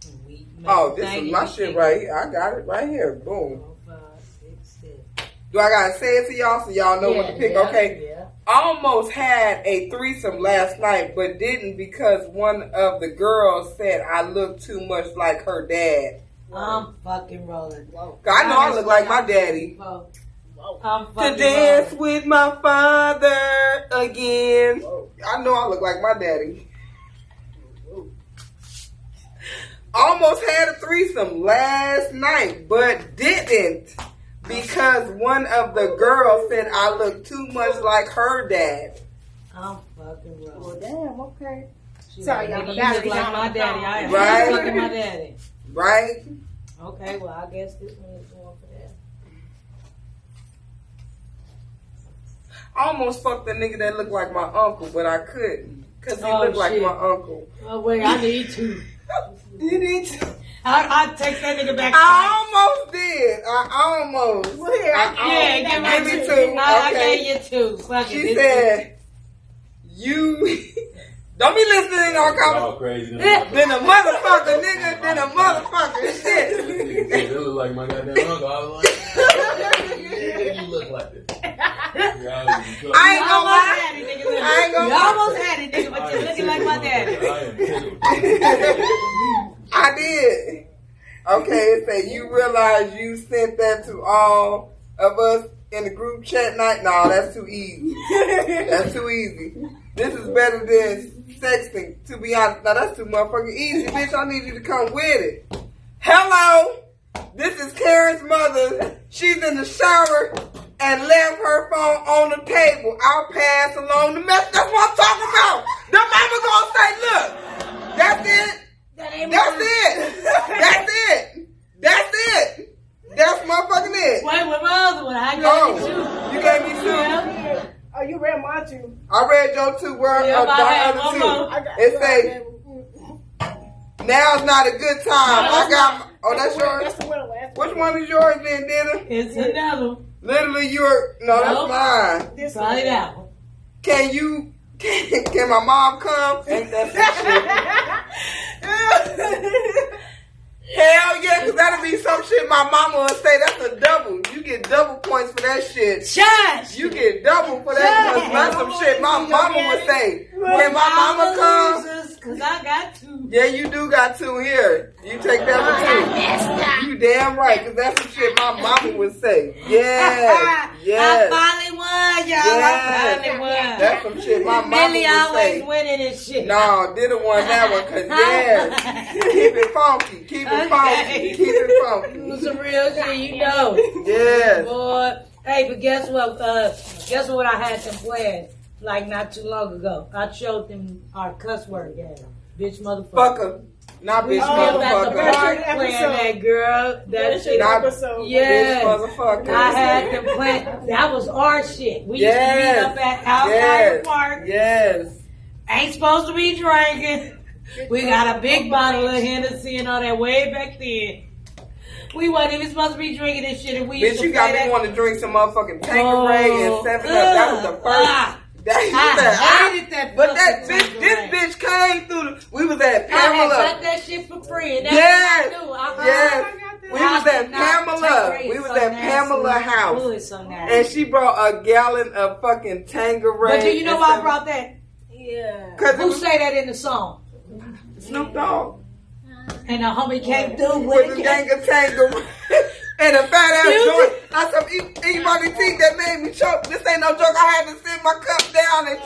And we Oh, this thank is you. my shit right here. I got it right here. Boom. 4, 5, 6, 7. Do I gotta say it to y'all so y'all know what to pick? Okay. Yeah. Almost had a threesome last night, but didn't because one of the girls said I look too much like her dad. I'm fucking rolling. 'Cause I know I look like my daddy. I'm To fucking dance rolling. with my father again. I know I look like my daddy. Almost had a threesome last night, but didn't because one of the girls said I look too much like her dad. I'm fucking rolling. Well, damn, okay. She Sorry, like, y'all, nigga, the you look battery's like on my the daddy. phone. I am Right. fucking my daddy. Right? Okay, well, I guess this one is going for that. I almost fucked the nigga that looked like my uncle, but I couldn't. Because he Oh, looked like shit. my uncle. Oh, wait, I need to. You need to. I'll take that nigga back. I almost did. I almost. Well, here, Yeah, give Give me me two. two. I Okay. gave you two. Fuck it. She This said, you. Don't be listening on comment. All crazy. Then a motherfucker, nigga. Then a motherfucker. Shit. It look like my goddamn uncle. I was like, yeah, you look like this. I ain't gonna lie. I ain't gonna You lie. almost had it, nigga, but you're looking like my daddy. I am tickled. I did. Okay, it said you realize you sent that to all of us in the group chat night. No, that's too easy. That's too easy. This is better than sexting, to be honest. Now that's too motherfucking easy, bitch. I need you to come with it. Hello, this is Karen's mother. She's in the shower and left her phone on the table. I'll pass along the message. That's what I'm talking about. The mama gonna say, look, that's it. That's it. That's it. That's it. That's motherfucking it. Wait, with my other one, I gave you Oh, two. you gave me two. Yeah. Oh, you read mine too. I read your two words Yeah, of the I had other one two. more. It say, now's not a good time. I got, oh, that's yours? That's the winner. Which one is yours then, Dinner? It's another one. Literally, no, that's mine. This Probably one. that one. Can my mom come? Ain't that some shit? Hell yeah, because that'll be some shit my mama would say. That's a double. You get double points for that shit. Shush! You get double for that because that's some shit my mama would say. Can my mama come? Because I got two. Yeah, you do got two here. You take that one too. You damn right, because that's some shit my mama would say. Yeah. Yes. I finally won, y'all. Yes. I finally won. That's some shit my mama Millie would always say. winning this shit. No, didn't want that one because yes. Keep it funky. Keep it funky. Keep it funky. Some real shit, you know. Yes. Boy. Hey, but guess what? Guess what I had them playing like not too long ago? I showed them our cuss word game. Bitch motherfucker. Fucker. Not bitch At the motherfucker. park playing that girl. That shit. Not Yes. bitch motherfucker. I had them playing. That was our shit. We used to meet up at Alpine Park. Yes. Ain't supposed to be drinking. We got a big bottle of Hennessy and all that way back then. We wasn't even supposed to be drinking this shit. And we used Bitch, to you got play me wanting to drink some motherfucking Tanqueray and 7 Up. That was the first. I hated that. But that bitch, this bitch came through. We was at I had Pamela. got that shit for free. And that's Yes. what I knew. Yes. We was at Pamela. We was at Pamela house. And she brought a gallon of fucking Tanqueray. But do you know why I brought that? Yeah. Who say that in the song? Snoop Dogg. And the homie came through With the gang of Tanqueray. And a fat ass joint. I said, anybody think that made me choke? This ain't no joke. I had to sit my cup down and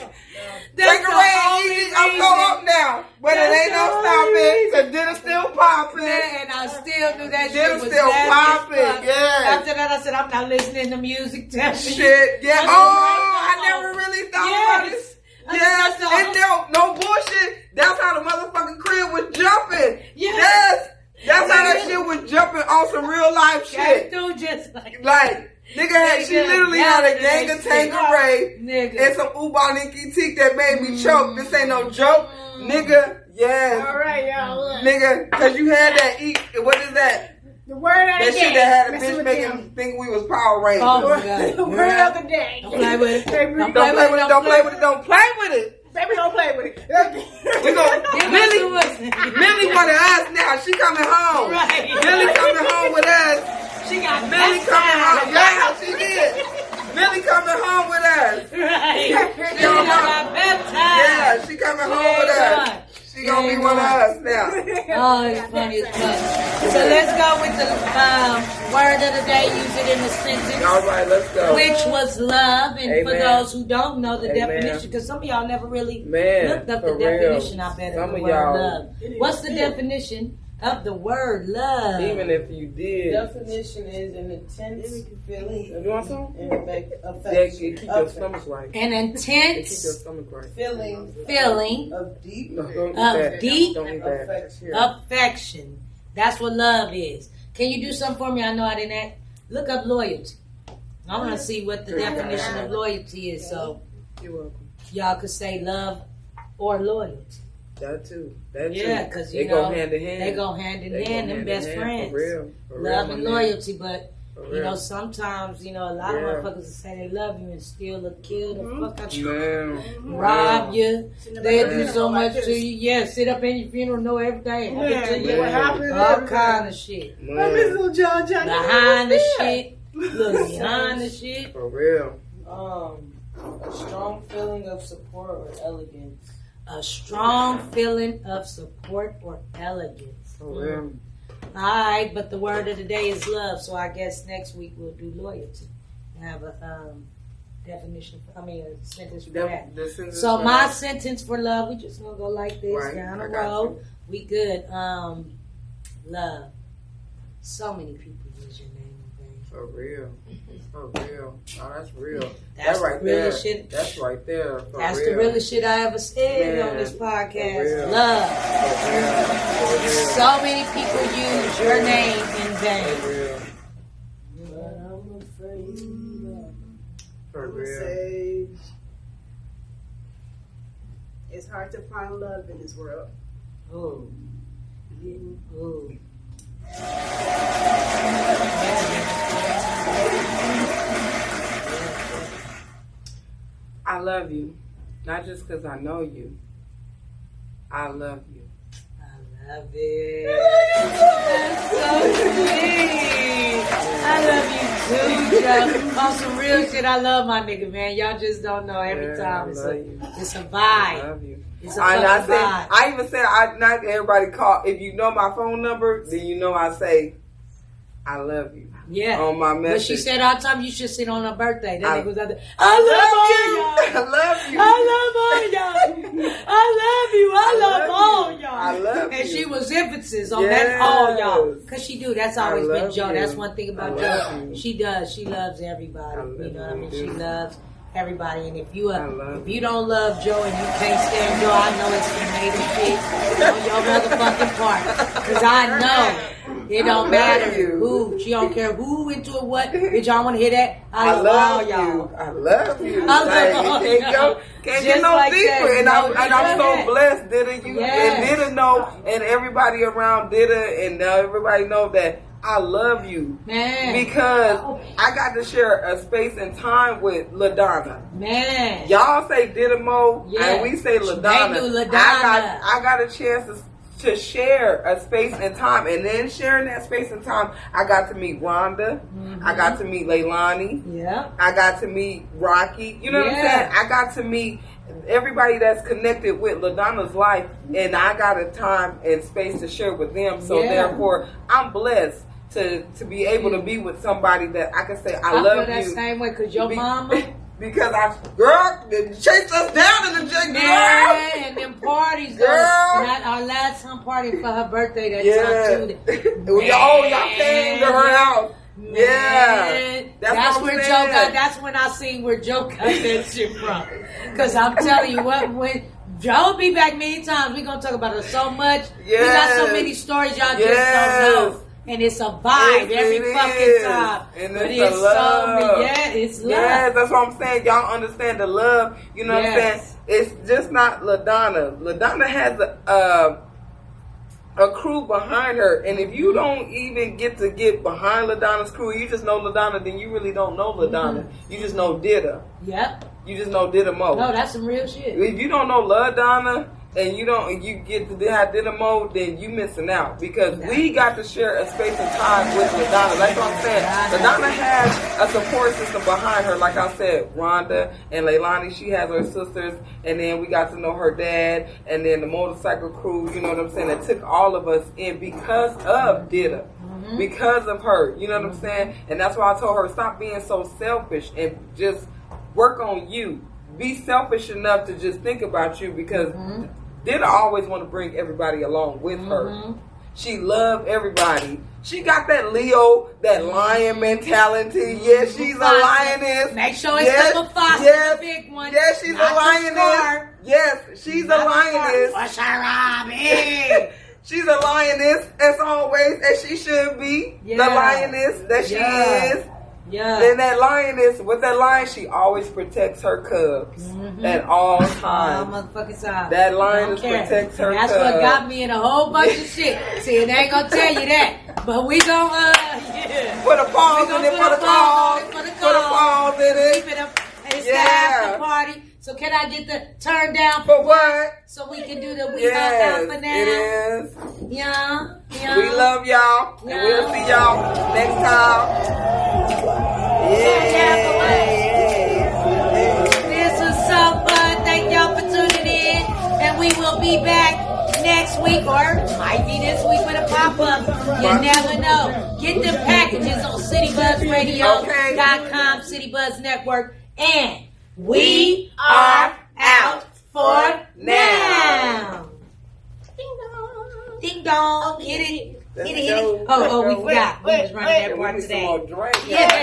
Tanqueray. I'm go up now. But it ain't no stopping. Cause dinner still popping. And I still knew that Dinner shit was still nasty as popping. fuck. Yeah. After that, I said, I'm not listening to music. Tell me. Shit. Yeah. Oh, I never really thought about this. Yes. And no bullshit. That's how the motherfucking crib was jumping. Yes. That's how that shit was jumping on some real life shit. Dude, just like nigga had, she literally had a gang of Tanqueray and some Ubaniki teak that made me choke. This ain't no joke. Nigga, yes. All right, y'all. Nigga, cause you had that what is that? The word of the day. That shit that had a bitch making them think we was Power Rangers. Oh my God. The word of the day. Don't play with it. Don't play with it. Don't play with it. Don't play with it. Baby, don't play with it. We gon' Millie wanted us now. She coming home. Right. Millie coming home with us. She got Millie coming home. Yeah, she did. Millie coming home with us. Right. She got got baptized. Yeah, she coming home with us. She gonna be one of us now. Oh, it's funny as fuck. So let's go with the word of the day. Use it in the sentence. All right, let's go. Which was love. And Amen. for those who don't know the Amen. definition, because some of y'all never really Man, looked up the for real. definition, I bet, Some of the of word y'all- love. What's the definition of the word love? Even if you did. Definition is an intense feeling You want some? affection. Keep your stomach right. An Keep your intense stomach right. feeling of deep No, don't eat of that. deep Don't eat that. affection. affection. That's what love is. Can you do something for me? I know I didn't act. Look up loyalty. I want to see what the definition of loyalty is. So You're welcome. y'all could say love or loyalty. That too. That too. Yeah, because they go hand in hand. They go hand in They go hand. Them hand best in hand, friends. For real. For Love real, and my loyalty, but For you know real. sometimes a lot of Yeah. motherfuckers will say they love you and still look kill the fuck out you, Man. rob you. They do so Like much this. to you. Yeah, sit up in your funeral, know everything. Yeah, To you. what happened? All kind of shit. I miss Man. little John. Behind the shit. Look behind the shit. For real. A strong feeling of support or elegance. A strong feeling of support or elegance. For real. All right, but the word of the day is love. So I guess next week we'll do loyalty. Have a definition. A sentence for that. The sentence So for my that. sentence for love, we just gonna go like this Right, down I the got road. We good. Love. So many people use your name in vain. For real. For real. Oh, that's real. That's that right the realest there. shit. That's right there. For That's real. the realest shit I ever said Man, on this for podcast. real. Love. For real. For real. So many people use your name in vain. For real. But I'm afraid. For real. Say, it's hard to find love in this world. Ooh. Ooh. I love you. Not just because I know you. I love you. I love it. That's so sweet. I love you too, Joe. On some real shit, I love my nigga, man. Y'all just don't know every time. It's a vibe. I love you. It's a fucking vibe. I even said, not everybody call. If you know my phone number, then you know I say, I love you. Yeah. On my message. But she said all the time, you should sit on her birthday. That nigga was out there. I love you. I love all y'all. I love all y'all. I love you. And she was emphasis on that all y'all. Because she do. That's always been Joe. you. That's one thing about Joe. She does. She loves everybody. You know what I mean? She loves everybody. And if you don't love Joe and you can't stand Joe, I know it's some native shit on your motherfucking part. Because I know. It don't matter who. She don't care who into it, what. Bitch, y'all want to hear that? I love all y'all. I love you. I love all y'all. Can't get no deeper. And I'm so blessed, Dida. And Dida know, and everybody around Dida, and everybody know that I love you. Man. Because I got to share a space and time with LaDonna. Man. Y'all say Didamo, and we say LaDonna. I got a chance to share a space and time, and then sharing that space and time, I got to meet Rhonda. I got to meet Leilani. Yeah. I got to meet Rocky. You know what I'm saying? I got to meet everybody that's connected with LaDonna's life, and I got a time and space to share with them. So therefore, I'm blessed to be able to be with somebody that I can say I love you. That same way, cause your mama. Because they chased us down in the gym, girl. Yeah, and them parties, girl. Our last time party for her birthday that time too. Y'all came to her house. Man. Yeah, that's where Joe got. That's when I seen where Joe got that shit from. Because I'm telling you what, when Joe be back many times, we gonna talk about her so much. We got so many stories y'all just don't know. And it's a vibe every fucking time. And it's love. It's love. Yes, that's what I'm saying. Y'all understand the love. You know what I'm saying? It's just not LaDonna. LaDonna has a crew behind her. And if you don't even get behind LaDonna's crew, you just know LaDonna, then you really don't know LaDonna. You just know Dida. Yep. You just know Dida Mo. No, that's some real shit. If you don't know LaDonna, and you get to have Dida Mo, then you missing out. Because we got to share a space and time with LaDonna. That's what I'm saying. LaDonna has a support system behind her. Like I said, Rhonda and Leilani, she has her sisters. And then we got to know her dad. And then the motorcycle crew, you know what I'm saying, that took all of us in because of Dida. Because of her. You know what I'm saying? And that's why I told her, stop being so selfish and just work on you. Be selfish enough to just think about you, because Dida always want to bring everybody along with her. She love everybody. She got that Leo, that lion mentality. Yes, she's a lioness. Make sure it's the Mufasa, the big one. Yes, she's a lioness. Yes, she's a lioness. She's a lioness, as always, as she should be. The lioness that she is. Yeah. Then that lioness, with that lion, she always protects her cubs at all times. Motherfucking time. That lioness protects her cubs. That's what got me in a whole bunch of shit. See, they ain't gonna tell you that, but we gonna put a pause in it for the cause. Put a pause in it. It's the after party. So can I get the turn down for what? So we can do the we out for now. It is. Yeah. We love y'all. And we'll see y'all next time. This was so fun. Thank y'all for tuning in. And we will be back next week, or might be this week with a pop-up. You never know. Get the packages on citybuzzradio.com, City Buzz Network. And we are out for now. Ding dong. Ding dong. Hit it. Hit it. Oh, we forgot. We was running that part today. Yeah.